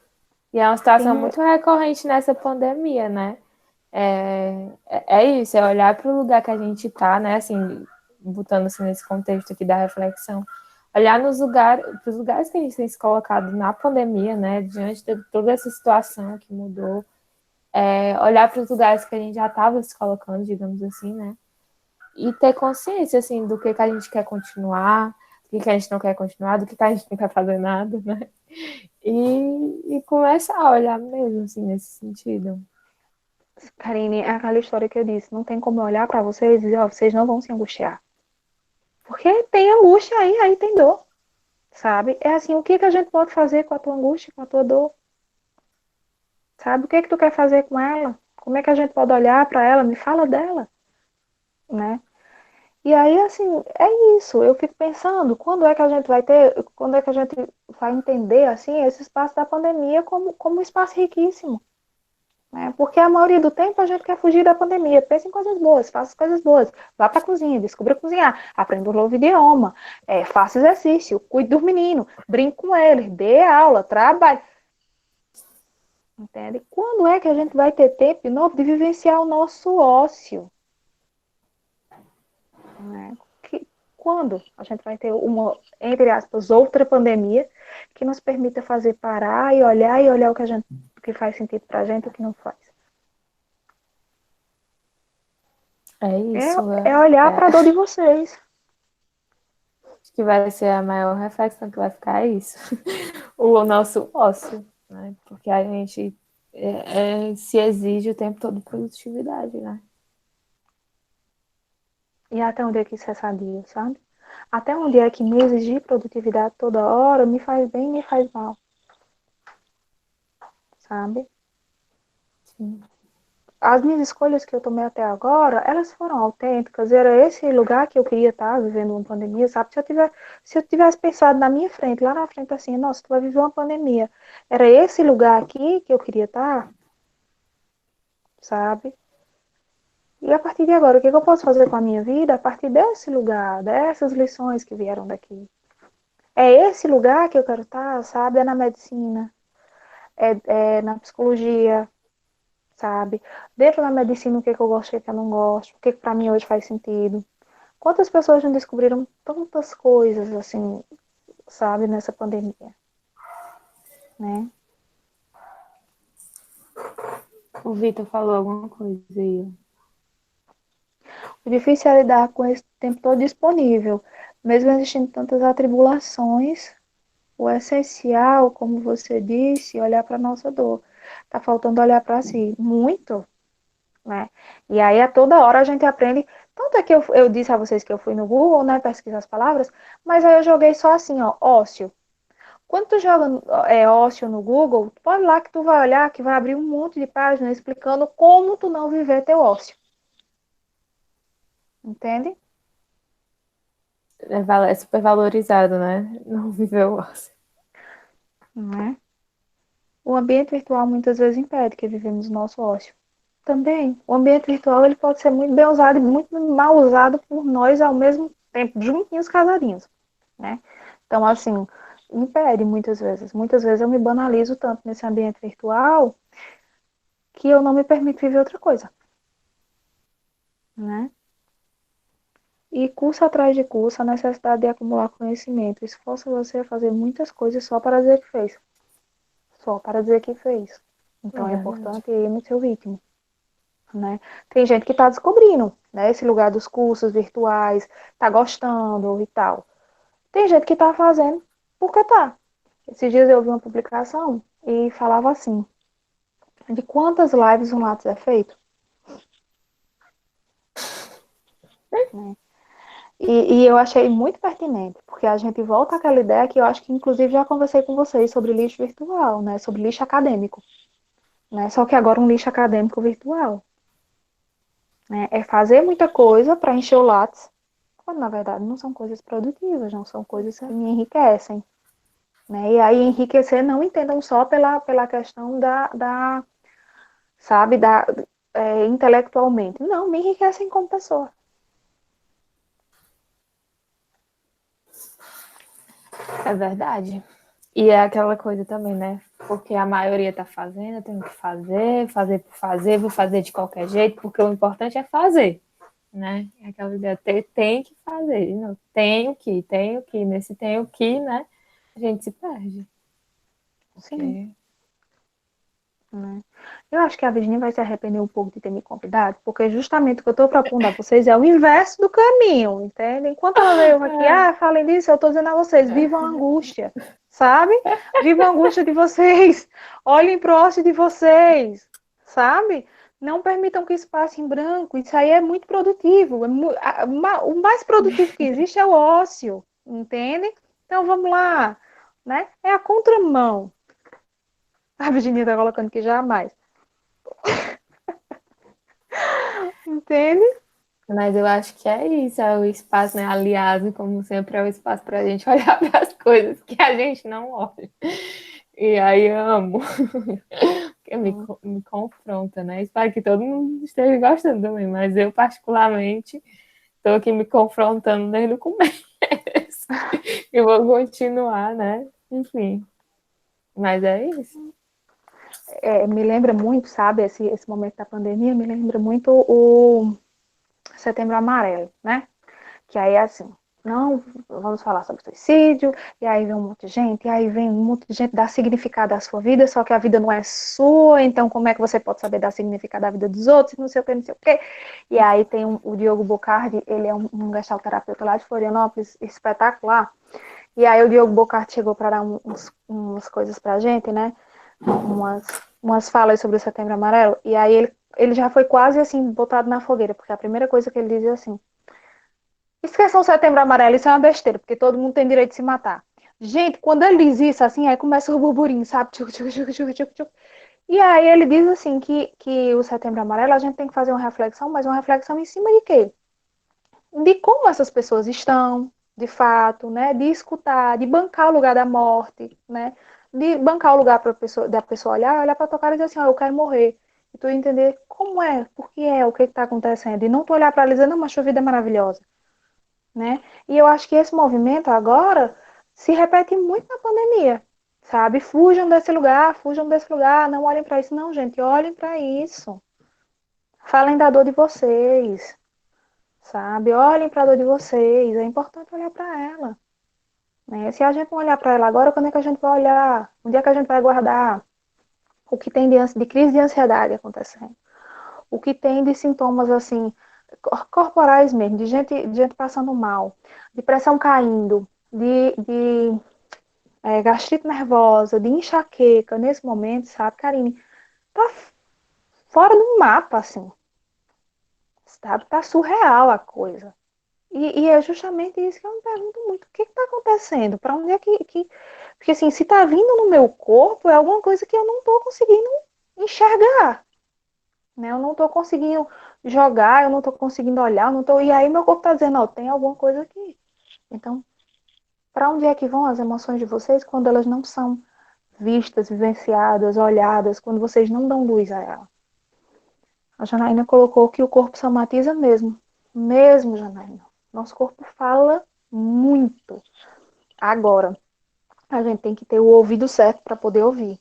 E é uma situação Tem, muito recorrente nessa pandemia, né? É isso, é olhar para o lugar que a gente está, né? Assim, botando assim nesse contexto aqui da reflexão, olhar para os lugares que a gente tem se colocado na pandemia, né? Diante de toda essa situação que mudou, olhar para os lugares que a gente já estava se colocando, digamos assim, né? E ter consciência, assim, do que a gente quer continuar, do que a gente não quer continuar, do que a gente não quer fazer nada, né? E começar a olhar mesmo, assim, nesse sentido. Karine, é aquela história que eu disse, não tem como eu olhar pra vocês e dizer, ó, vocês não vão se angustiar. Porque tem angústia aí tem dor, sabe? É assim, o que que a gente pode fazer com a tua angústia, com a tua dor, sabe? O que que tu quer fazer com ela? Como é que a gente pode olhar pra ela? Me fala dela, né? E aí, assim, é isso. Eu fico pensando, quando é que a gente vai ter, quando é que a gente vai entender, assim, esse espaço da pandemia como um espaço riquíssimo, né? Porque a maioria do tempo a gente quer fugir da pandemia. Pense em coisas boas, faça as coisas boas. Vá para a cozinha, descubra cozinhar, aprenda um novo idioma, faça exercício, cuide do menino, brinque com ele, dê aula, trabalhe. Entende? Quando é que a gente vai ter tempo de novo de vivenciar o nosso ócio? Né? Quando a gente vai ter uma, entre aspas, outra pandemia que nos permita fazer parar e olhar o que faz sentido pra gente e o que não faz. É isso, É olhar é, para a dor de vocês. acho que vai ser a maior reflexão que vai ficar é isso. O nosso ócio, né? Porque a gente se exige o tempo todo produtividade, né? E até onde é que isso é sadio, sabe? Até onde é que me exigir produtividade toda hora me faz bem, me faz mal, sabe? Sim. As minhas escolhas que eu tomei até agora, elas foram autênticas. Era esse lugar que eu queria estar vivendo uma pandemia, sabe? Se eu tivesse pensado na minha frente, lá na frente, assim, nossa, tu vai viver uma pandemia. Era esse lugar aqui que eu queria estar, sabe? E a partir de agora, o que eu posso fazer com a minha vida a partir desse lugar, dessas lições que vieram daqui? É esse lugar que eu quero estar, sabe? É na medicina, é na psicologia, sabe? Dentro da medicina, o que eu gosto, o que eu não gosto, o que para mim hoje faz sentido. Quantas pessoas não descobriram tantas coisas, assim, sabe, nessa pandemia, né? O Vitor falou alguma coisa aí. O difícil é lidar com esse tempo todo disponível, mesmo existindo tantas atribulações. O essencial, como você disse, é olhar para a nossa dor. Tá faltando olhar para si, muito, né? E aí, a toda hora a gente aprende. Tanto é que eu disse a vocês que eu fui no Google, né, pesquisar as palavras, mas aí eu joguei só assim, ó, ócio. Quando tu joga ócio no Google, tu pode ir lá que tu vai olhar que vai abrir um monte de páginas explicando como tu não viver teu ócio. Entende? É super valorizado, né? Não viveu o ócio. Não é? O ambiente virtual muitas vezes impede que vivemos o nosso ócio. Também, o ambiente virtual ele pode ser muito bem usado e muito mal usado por nós ao mesmo tempo, juntinhos casadinhos, né? Então, assim, impede muitas vezes. Muitas vezes eu me banalizo tanto nesse ambiente virtual que eu não me permito viver outra coisa, né? E curso atrás de curso, a necessidade de acumular conhecimento. Isso força você a fazer muitas coisas só para dizer que fez. Só para dizer que fez. É Então é verdade. importante ir no seu ritmo, né? Tem gente que está descobrindo, né, esse lugar dos cursos virtuais, está gostando e tal. Tem gente que está fazendo porque tá. Esses dias eu vi uma publicação e falava assim, de quantas lives um Lattes é feito, né? E eu achei muito pertinente, porque a gente volta àquela ideia que eu acho que, inclusive, já conversei com vocês sobre lixo virtual, né? Sobre lixo acadêmico, né? Só que agora um lixo acadêmico virtual, né? É fazer muita coisa para encher o Lattes, quando na verdade não são coisas produtivas, não são coisas que me enriquecem, né? E aí enriquecer não entendam só pela questão sabe, intelectualmente. Não, me enriquecem como pessoa. É verdade. E é aquela coisa também, né? Porque a maioria tá fazendo, eu tenho que fazer por fazer, vou fazer de qualquer jeito, porque o importante é fazer, né? É aquela ideia, tem que fazer, não, tenho que, nesse tenho que, né? A gente se perde. Sim. Porque... Né? Eu acho que a Virginia vai se arrepender um pouco de ter me convidado, porque justamente o que eu estou propondo a vocês é o inverso do caminho, entende? Enquanto ela veio aqui, falem disso, eu estou dizendo a vocês, vivam a angústia, sabe? Vivam a angústia de vocês, olhem para o ócio de vocês, sabe? Não permitam que isso passe em branco, isso aí é muito produtivo, o mais produtivo que existe é o ócio, entende? Então vamos lá, né? É a contramão. A Virginia está colocando que jamais. Entende? Mas eu acho que é isso, é o espaço, né? Aliado, como sempre, é o espaço para a gente olhar para as coisas que a gente não olha. E aí eu amo, porque me confronta, né? Espero que todo mundo esteja gostando também, mas eu, particularmente, estou aqui me confrontando desde o começo. E vou continuar, né? Enfim, mas é isso. Me lembra muito, sabe, esse momento da pandemia, me lembra muito o Setembro Amarelo, né? Que aí é assim, não, vamos falar sobre suicídio, e aí vem um monte de gente, e aí vem um monte de gente dar significado à sua vida, só que a vida não é sua, então como é que você pode saber dar significado à vida dos outros, não sei o que, não sei o que. E aí tem o Diogo Bocardi, ele é um gestalterapeuta lá de Florianópolis, espetacular, e aí o Diogo Bocardi chegou para dar umas coisas pra gente, né? Umas falas sobre o Setembro Amarelo, e aí ele já foi quase assim, botado na fogueira, porque a primeira coisa que ele dizia assim, esqueçam o Setembro Amarelo, isso é uma besteira, porque todo mundo tem direito de se matar. Gente, quando ele diz isso, assim, aí começa o burburinho, sabe? Tchuc, tchuc, tchuc, tchuc, tchuc, tchuc. E aí ele diz assim que o Setembro Amarelo a gente tem que fazer uma reflexão, mas uma reflexão em cima de quê? De como essas pessoas estão, de fato, né? De escutar, de bancar o lugar da morte, né? De bancar o lugar da pessoa olhar para tua cara e dizer assim, eu quero morrer. E tu entender como é, por que é, o que está acontecendo. E não tu olhar para ela e dizer, não, mas sua vida é maravilhosa, né? E eu acho que esse movimento agora se repete muito na pandemia, sabe? Fujam desse lugar, não olhem para isso, não, gente, olhem para isso. Falem da dor de vocês, sabe? Olhem para a dor de vocês, é importante olhar para ela, né? Se a gente não olhar para ela agora, quando é que a gente vai olhar? Onde é que a gente vai guardar o que tem de crise de ansiedade acontecendo? O que tem de sintomas assim corporais mesmo, de gente passando mal, de pressão caindo, de gastrite nervosa, de enxaqueca nesse momento, sabe, Karine? Tá fora do mapa, assim, sabe? Tá surreal a coisa. E é justamente isso que eu me pergunto muito. O que está acontecendo? Para onde é que... Porque assim, se está vindo no meu corpo, é alguma coisa que eu não estou conseguindo enxergar, né? Eu não estou conseguindo jogar, eu não estou conseguindo olhar, eu não tô... E aí meu corpo está dizendo, ó, tem alguma coisa aqui. Então, para onde é que vão as emoções de vocês quando elas não são vistas, vivenciadas, olhadas, quando vocês não dão luz a ela? A Janaína colocou que o corpo somatiza mesmo. Mesmo, Janaína. Nosso corpo fala muito. Agora, a gente tem que ter o ouvido certo para poder ouvir,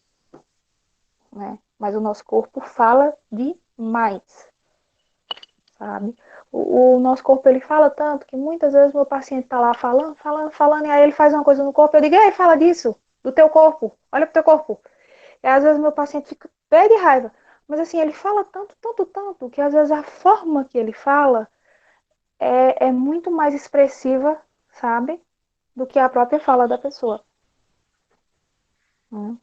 né? Mas o nosso corpo fala demais, sabe? O nosso corpo, ele fala tanto que muitas vezes meu paciente está lá falando, falando, falando, e aí ele faz uma coisa no corpo, eu digo, ei, fala disso, do teu corpo, olha pro teu corpo. E às vezes meu paciente fica pé de raiva. Mas assim, ele fala tanto, tanto, tanto, que às vezes a forma que ele fala é muito mais expressiva, sabe? Do que a própria fala da pessoa. Né?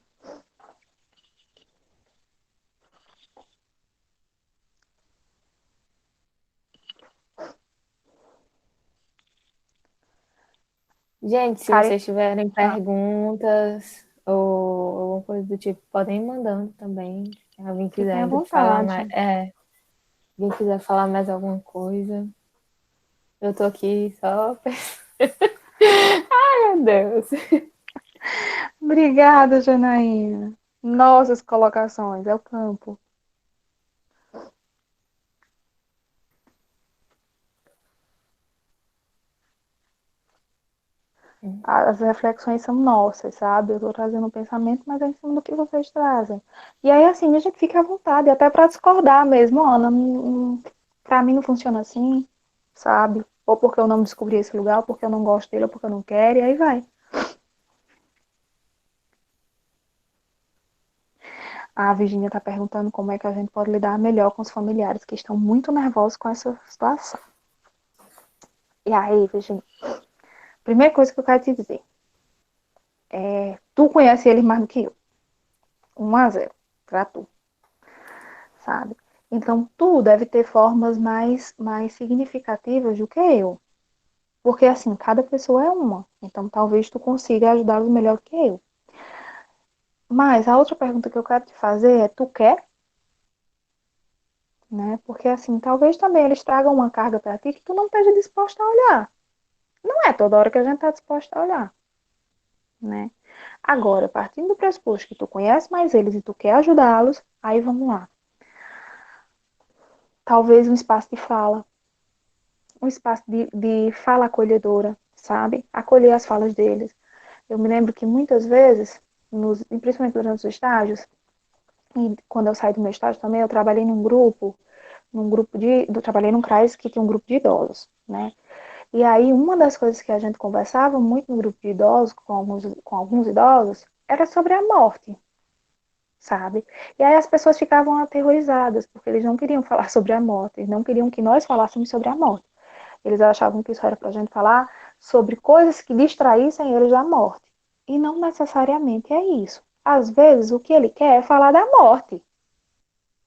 Gente, se Karen, vocês tiverem ah, perguntas ou alguma coisa do tipo, podem ir mandando também. Se alguém fiquem à quiser falar vontade. mais, alguém quiser falar mais alguma coisa, eu tô aqui só. Ai, meu Deus. Obrigada, Janaína. Nossas colocações, é o campo. As reflexões são nossas, sabe? Eu estou trazendo um pensamento, mas é em cima do que vocês trazem. E aí, assim, a gente fica à vontade, até para discordar mesmo. Ana, para mim não funciona assim, sabe? Ou porque eu não descobri esse lugar, ou porque eu não gosto dele, ou porque eu não quero, e aí vai. A Virginia está perguntando como é que a gente pode lidar melhor com os familiares que estão muito nervosos com essa situação. E aí, Virginia, primeira coisa que eu quero te dizer, tu conhece ele mais do que eu. 1-0 pra tu, sabe? Então, tu deve ter formas mais significativas do que eu. Porque, assim, cada pessoa é uma. Então, talvez tu consiga ajudá-los melhor que eu. Mas a outra pergunta que eu quero te fazer é, tu quer? Né? Porque, assim, talvez também eles tragam uma carga para ti que tu não esteja disposta a olhar. Não é toda hora que a gente está disposta a olhar, né? Agora, partindo do pressuposto que tu conhece mais eles e tu quer ajudá-los, aí vamos lá. Talvez um espaço de fala, um espaço de fala acolhedora, sabe? Acolher as falas deles. Eu me lembro que muitas vezes, principalmente durante os estágios, e quando eu saí do meu estágio também, eu trabalhei trabalhei num CRAS que tinha um grupo de idosos, né? E aí, uma das coisas que a gente conversava muito no grupo de idosos, com alguns idosos, era sobre a morte, sabe? E aí as pessoas ficavam aterrorizadas, porque eles não queriam falar sobre a morte, eles não queriam que nós falássemos sobre a morte. Eles achavam que isso era para a gente falar sobre coisas que distraíssem eles da morte. E não necessariamente é isso. Às vezes, o que ele quer é falar da morte.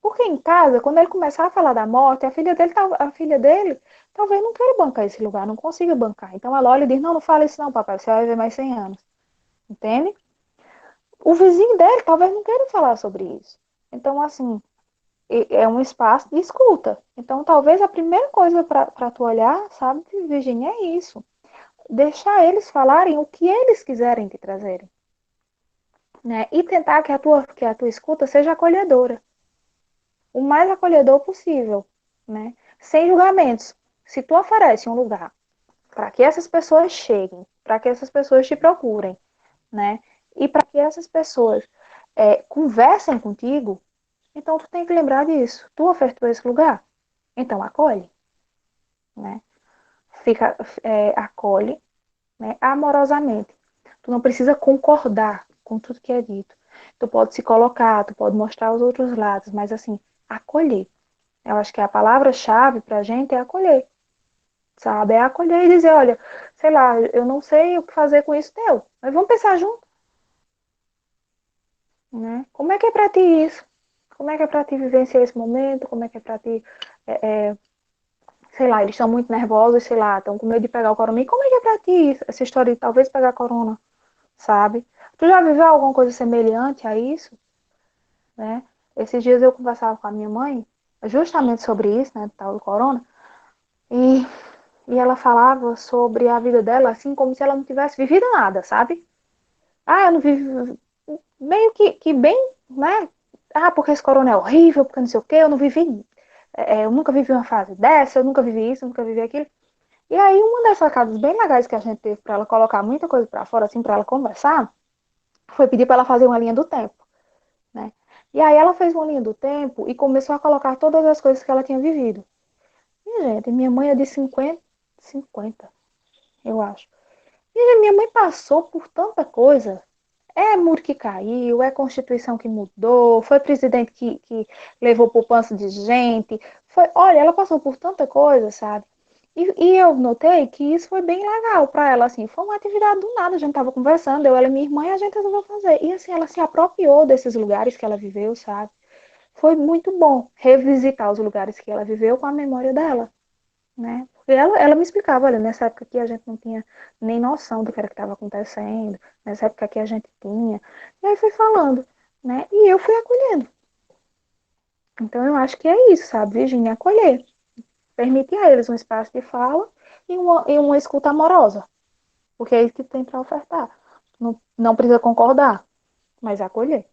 Porque em casa, quando ele começar a falar da morte, a filha dele talvez não queira bancar esse lugar, não consiga bancar. Então ela olha e diz, não, não fala isso não, papai, você vai viver mais 100 anos. Entende? O vizinho dele talvez não queira falar sobre isso. Então, assim, é um espaço de escuta. Então, talvez a primeira coisa para tu olhar, sabe, Virginia, é isso. Deixar eles falarem o que eles quiserem te trazerem. Né? E tentar que a tua escuta seja acolhedora. O mais acolhedor possível. Né? Sem julgamentos. Se tu oferece um lugar para que essas pessoas cheguem, para que essas pessoas te procurem, né? E para que essas pessoas conversem contigo, então tu tem que lembrar disso. Tu ofertou esse lugar, então acolhe, né? Acolhe, né? Amorosamente. Tu não precisa concordar com tudo que é dito. Tu pode se colocar, tu pode mostrar os outros lados, mas assim, acolher. Eu acho que a palavra-chave pra gente é acolher, sabe? É acolher e dizer, olha, sei lá, eu não sei o que fazer com isso teu, mas vamos pensar junto, né? Como é que é pra ti isso? Como é que é pra ti vivenciar esse momento? Como é que é pra ti, sei lá, eles estão muito nervosos, sei lá, estão com medo de pegar o corona. E como é que é pra ti essa história de talvez pegar corona, sabe? Tu já viveu alguma coisa semelhante a isso, né? Esses dias eu conversava com a minha mãe, justamente sobre isso, né, do tal do corona, e, e ela falava sobre a vida dela, assim, como se ela não tivesse vivido nada, sabe? Ah, eu não vivi, meio que bem, né? Ah, porque esse corona é horrível, porque não sei o quê, eu não vivi, eu nunca vivi uma fase dessa, eu nunca vivi isso, eu nunca vivi aquilo. E aí, uma das sacadas bem legais que a gente teve para ela colocar muita coisa para fora, assim, para ela conversar, foi pedir para ela fazer uma linha do tempo, né? E aí ela fez uma linha do tempo e começou a colocar todas as coisas que ela tinha vivido. E, gente, minha mãe é de 50, eu acho. E minha mãe passou por tanta coisa. É muro que caiu, é Constituição que mudou, foi presidente que levou poupança de gente. Olha, ela passou por tanta coisa, sabe? E eu notei que isso foi bem legal para ela, assim, foi uma atividade do nada, a gente tava conversando, eu, ela e minha irmã, e a gente resolveu fazer. E assim, ela se apropriou desses lugares que ela viveu, sabe? Foi muito bom revisitar os lugares que ela viveu com a memória dela, né? Porque ela me explicava, olha, nessa época aqui a gente não tinha nem noção do que era que estava acontecendo, nessa época aqui a gente tinha. E aí foi falando, né? E eu fui acolhendo. Então eu acho que é isso, sabe, Virginia? Acolher. Permitir a eles um espaço de fala e uma escuta amorosa. Porque é isso que tem para ofertar. Não, não precisa concordar, mas acolher.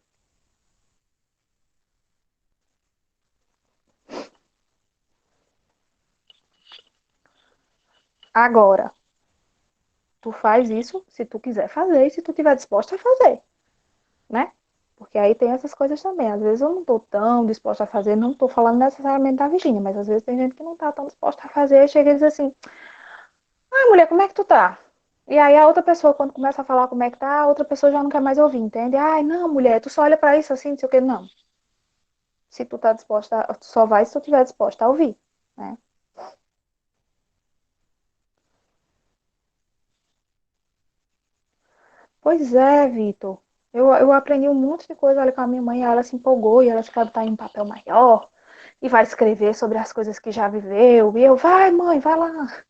Agora, tu faz isso se tu quiser fazer e se tu estiver disposta a fazer, né? Porque aí tem essas coisas também. Às vezes eu não tô tão disposta a fazer, não tô falando necessariamente da Virgínia, mas às vezes tem gente que não tá tão disposta a fazer, e chega e diz assim, ai, mulher, como é que tu tá? E aí a outra pessoa, quando começa a falar como é que tá, a outra pessoa já não quer mais ouvir, entende? Ai, não, mulher, tu só olha pra isso assim, não sei o quê. Não. Se tu tá disposta, tu só vai se tu estiver disposta a ouvir, né? Pois é, Vitor. Eu aprendi um monte de coisa ali com a minha mãe, e ela se empolgou e ela quer botar em um papel maior e vai escrever sobre as coisas que já viveu. E eu, vai, mãe, vai lá.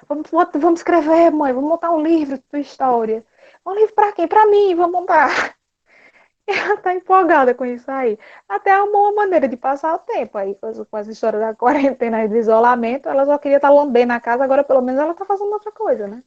Vamos escrever, mãe, vamos montar um livro de tua história. Um livro pra quem? Pra mim, vamos montar. Ela tá empolgada com isso aí. Até é uma boa maneira de passar o tempo aí, com essa história da quarentena e do isolamento. Ela só queria estar lambendo na casa, agora pelo menos ela tá fazendo outra coisa, né?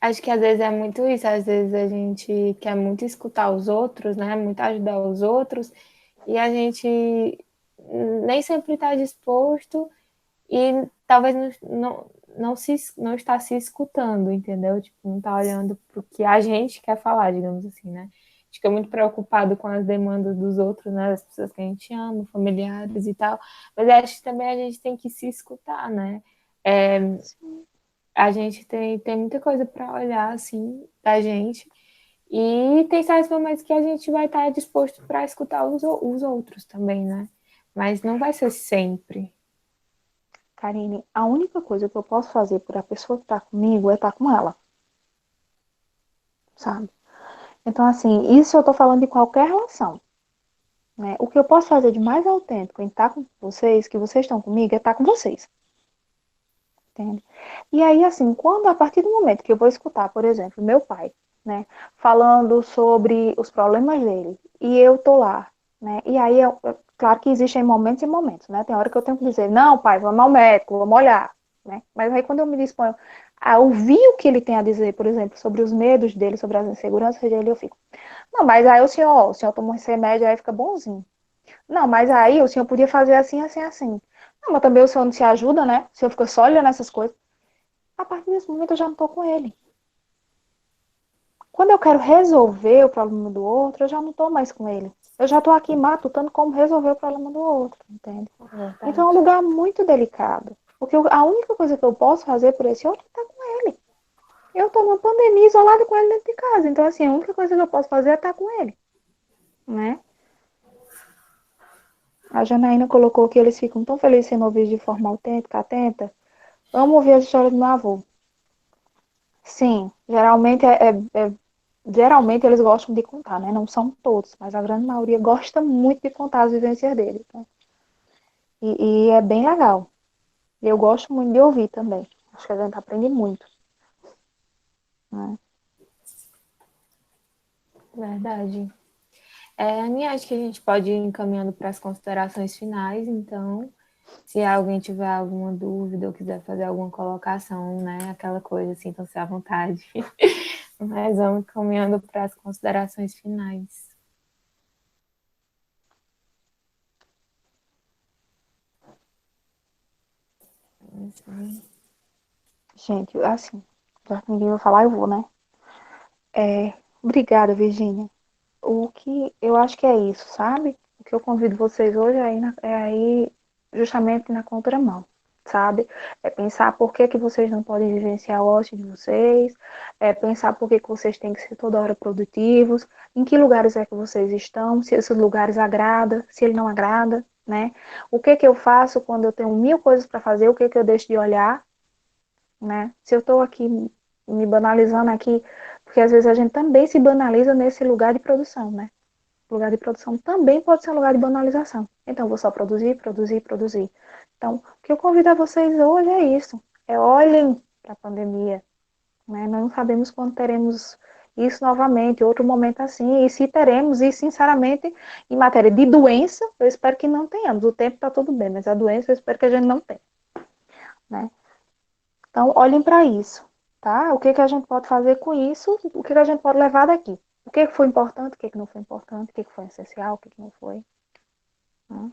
Acho que às vezes é muito isso, às vezes a gente quer muito escutar os outros, né? Muito ajudar os outros, e a gente nem sempre está disposto e talvez não está se escutando, entendeu? Tipo, não está olhando para o que a gente quer falar, digamos assim, né? A gente fica muito preocupado com as demandas dos outros, né? Das pessoas que a gente ama, familiares e tal, mas acho que também a gente tem que se escutar, né? É, a gente tem muita coisa para olhar, assim, da gente. E tem certos momentos que a gente vai estar disposto para escutar os outros também, né? Mas não vai ser sempre. Karine, a única coisa que eu posso fazer por a pessoa que tá comigo é estar com ela, sabe? Então, assim, isso eu tô falando de qualquer relação, né? O que eu posso fazer de mais autêntico em estar com vocês, que vocês estão comigo, é estar com vocês, entende? E aí, assim, quando a partir do momento que eu vou escutar, por exemplo, meu pai, né, falando sobre os problemas dele, e eu tô lá, né? E aí, claro que existem momentos e momentos, né? Tem hora que eu tenho que dizer, não, pai, vamos ao médico, vamos olhar, né? Mas aí quando eu me disponho a ouvir o que ele tem a dizer, por exemplo, sobre os medos dele, sobre as inseguranças dele, eu fico, não, mas aí o senhor toma esse remédio, aí fica bonzinho. Não, mas aí o senhor podia fazer assim, assim, assim. Não, mas também o senhor não se ajuda, né? O senhor fica só olhando essas coisas. A partir desse momento eu já não estou com ele. Quando eu quero resolver o problema do outro, eu já não estou mais com ele. Eu já estou aqui matutando como resolver o problema do outro, entende? Então é um Verdade. lugar muito delicado. Porque a única coisa que eu posso fazer por esse outro é estar com ele. Eu estou numa pandemia isolada com ele dentro de casa. Então, assim, a única coisa que eu posso fazer é estar com ele, né? A Janaína colocou que eles ficam tão felizes sendo ouvidos de forma autêntica, atenta. Amo ouvir as histórias do meu avô. Sim, geralmente eles gostam de contar, né? Não são todos, mas a grande maioria gosta muito de contar as vivências dele, tá? E é bem legal. Eu gosto muito de ouvir também. Acho que a gente aprende muito, né? Verdade. Aninha, acho que a gente pode ir encaminhando para as considerações finais, então, se alguém tiver alguma dúvida ou quiser fazer alguma colocação, né, aquela coisa assim, então se à vontade. Mas vamos encaminhando para as considerações finais. Gente, assim, já que ninguém vai falar, eu vou, né? Obrigada, Virgínia. O que eu acho que é isso, sabe? O que eu convido vocês hoje é aí justamente na contramão, sabe? É pensar por que que vocês não podem vivenciar o ócio de vocês, é pensar por que que vocês têm que ser toda hora produtivos, em que lugares é que vocês estão, se esses lugares agrada, se ele não agrada, né? O que que eu faço quando eu tenho mil coisas para fazer, o que que eu deixo de olhar, né? Se eu estou aqui me banalizando aqui, porque às vezes a gente também se banaliza nesse lugar de produção, né? O lugar de produção também pode ser um lugar de banalização. Então, eu vou só produzir, produzir, produzir. Então, o que eu convido a vocês hoje é isso. É olhem para a pandemia, né? Nós não sabemos quando teremos isso novamente, outro momento assim, e se teremos, e sinceramente, em matéria de doença, eu espero que não tenhamos. O tempo está tudo bem, mas a doença eu espero que a gente não tenha, né? Então, olhem para isso, tá? O que que a gente pode fazer com isso? O que que a gente pode levar daqui? O que que foi importante, o que que não foi importante, o que que foi essencial, o que que não foi, né?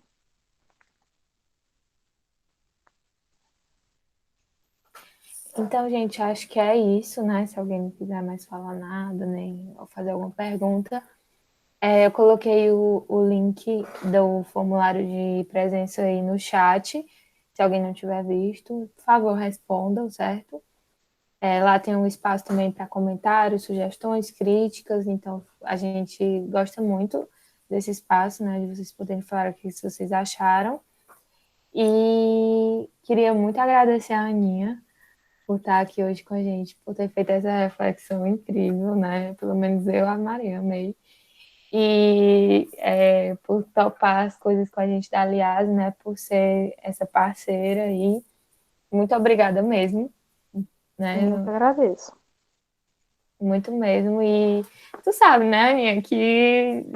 Então, gente, acho que é isso, né? Se alguém não quiser mais falar nada, nem fazer alguma pergunta, eu coloquei o link do formulário de presença aí no chat. Se alguém não tiver visto, por favor, respondam, certo? Lá tem um espaço também para comentários, sugestões, críticas. Então, a gente gosta muito desse espaço, né? De vocês poderem falar o que vocês acharam. E queria muito agradecer a Aninha por estar aqui hoje com a gente, por ter feito essa reflexão incrível, né? Pelo menos eu, a Maria, amei. E por topar as coisas com a gente da Aliás, né? Por ser essa parceira aí. Muito obrigada mesmo, Eu que né? agradeço. Muito mesmo. E tu sabe, né, Aninha, que,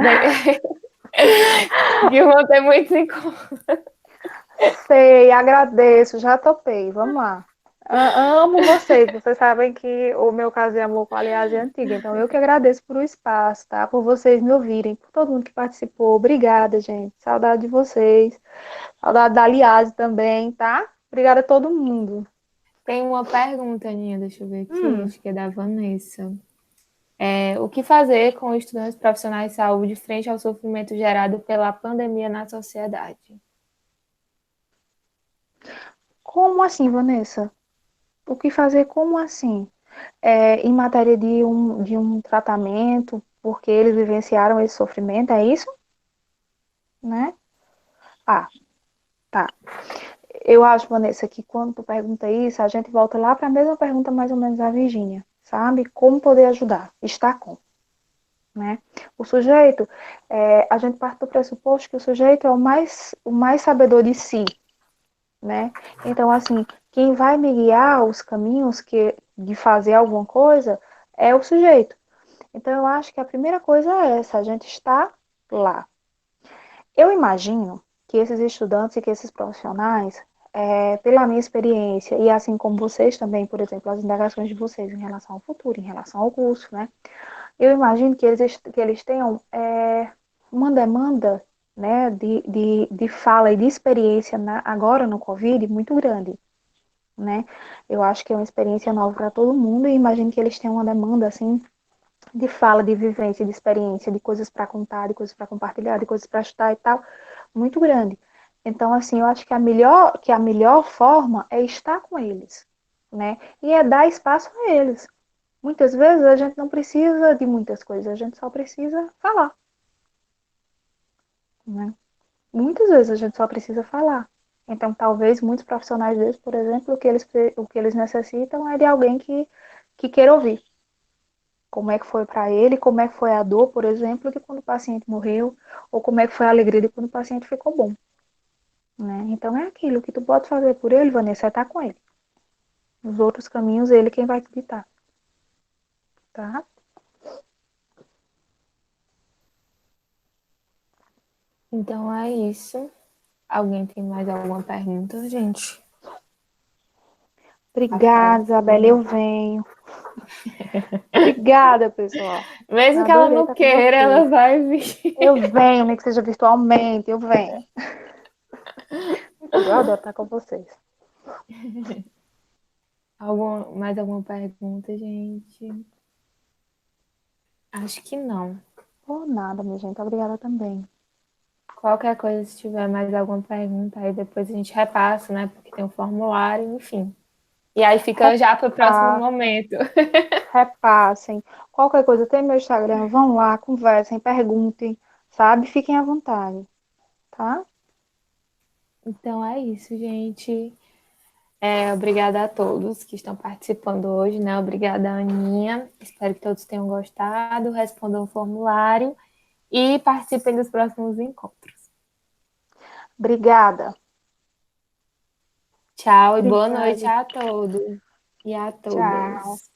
que vão ter muitos encontros. Sei, agradeço, já topei. Vamos lá. Amo vocês. Vocês sabem que o meu caso de amor com a Aliás é antiga. Então, eu que agradeço por o espaço, tá? Por vocês me ouvirem, por todo mundo que participou. Obrigada, gente. Saudade de vocês. Saudade da Aliás também, tá? Obrigada a todo mundo. Tem uma pergunta, Aninha, deixa eu ver aqui, Hum, acho que é da Vanessa. O que fazer com estudantes profissionais de saúde frente ao sofrimento gerado pela pandemia na sociedade? como assim, Vanessa? O que fazer como assim? Em matéria de um tratamento, porque eles vivenciaram esse sofrimento, é isso? Né? Ah, tá. Eu acho, Vanessa, que quando tu pergunta isso, a gente volta lá para a mesma pergunta mais ou menos da Virgínia, sabe? Como poder ajudar? Está com, né? O sujeito, a gente parte do pressuposto que o sujeito é o mais sabedor de si, né? Então, assim, quem vai me guiar os caminhos de fazer alguma coisa é o sujeito. Então, eu acho que a primeira coisa é essa, a gente está lá. Eu imagino que esses estudantes e que esses profissionais, pela minha experiência, e assim como vocês também, por exemplo, as indagações de vocês em relação ao futuro, em relação ao curso, né? Eu imagino que eles tenham uma demanda, né, de fala e de experiência agora no Covid muito grande, né? Eu acho que é uma experiência nova para todo mundo e imagino que eles tenham uma demanda, assim, de fala, de vivência, de experiência, de coisas para contar, de coisas para compartilhar, de coisas para estudar e tal, muito grande. Então, assim, eu acho que a melhor forma é estar com eles, né? E é dar espaço a eles. Muitas vezes a gente não precisa de muitas coisas, a gente só precisa falar, né? Muitas vezes a gente só precisa falar. Então, talvez muitos profissionais deles, por exemplo, o que eles necessitam é de alguém que queira ouvir. Como é que foi para ele, como é que foi a dor, por exemplo, de quando o paciente morreu, ou como é que foi a alegria de quando o paciente ficou bom, né? Então é aquilo que tu pode fazer por ele, Vanessa, é estar com ele. Os outros caminhos, ele quem vai te ditar, tá? Então é isso. Alguém tem mais alguma pergunta, gente? Obrigada, Isabela, Acaso. eu venho. Obrigada, pessoal. Mesmo que ela Adorei não estar com queira, vocês. ela vai vir. Eu venho, nem que seja virtualmente, eu venho. Eu adoro estar com vocês. Mais alguma pergunta, gente? Acho que não. Por nada, minha gente. Obrigada também. Qualquer coisa, se tiver mais alguma pergunta, aí depois a gente repassa, né? Porque tem um formulário, enfim. E aí fica já para o próximo Repassem, momento. repassem. Qualquer coisa, tem meu Instagram, vão lá, conversem, perguntem, sabe? Fiquem à vontade, tá? Então é isso, gente. Obrigada a todos que estão participando hoje, né? Obrigada, Aninha. Espero que todos tenham gostado, respondam o formulário e participem dos próximos encontros. Obrigada. Tchau e boa noite Obrigada. a todos e a Tchau. todas.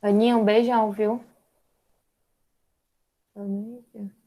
Aninha, um beijão, viu? Boa noite.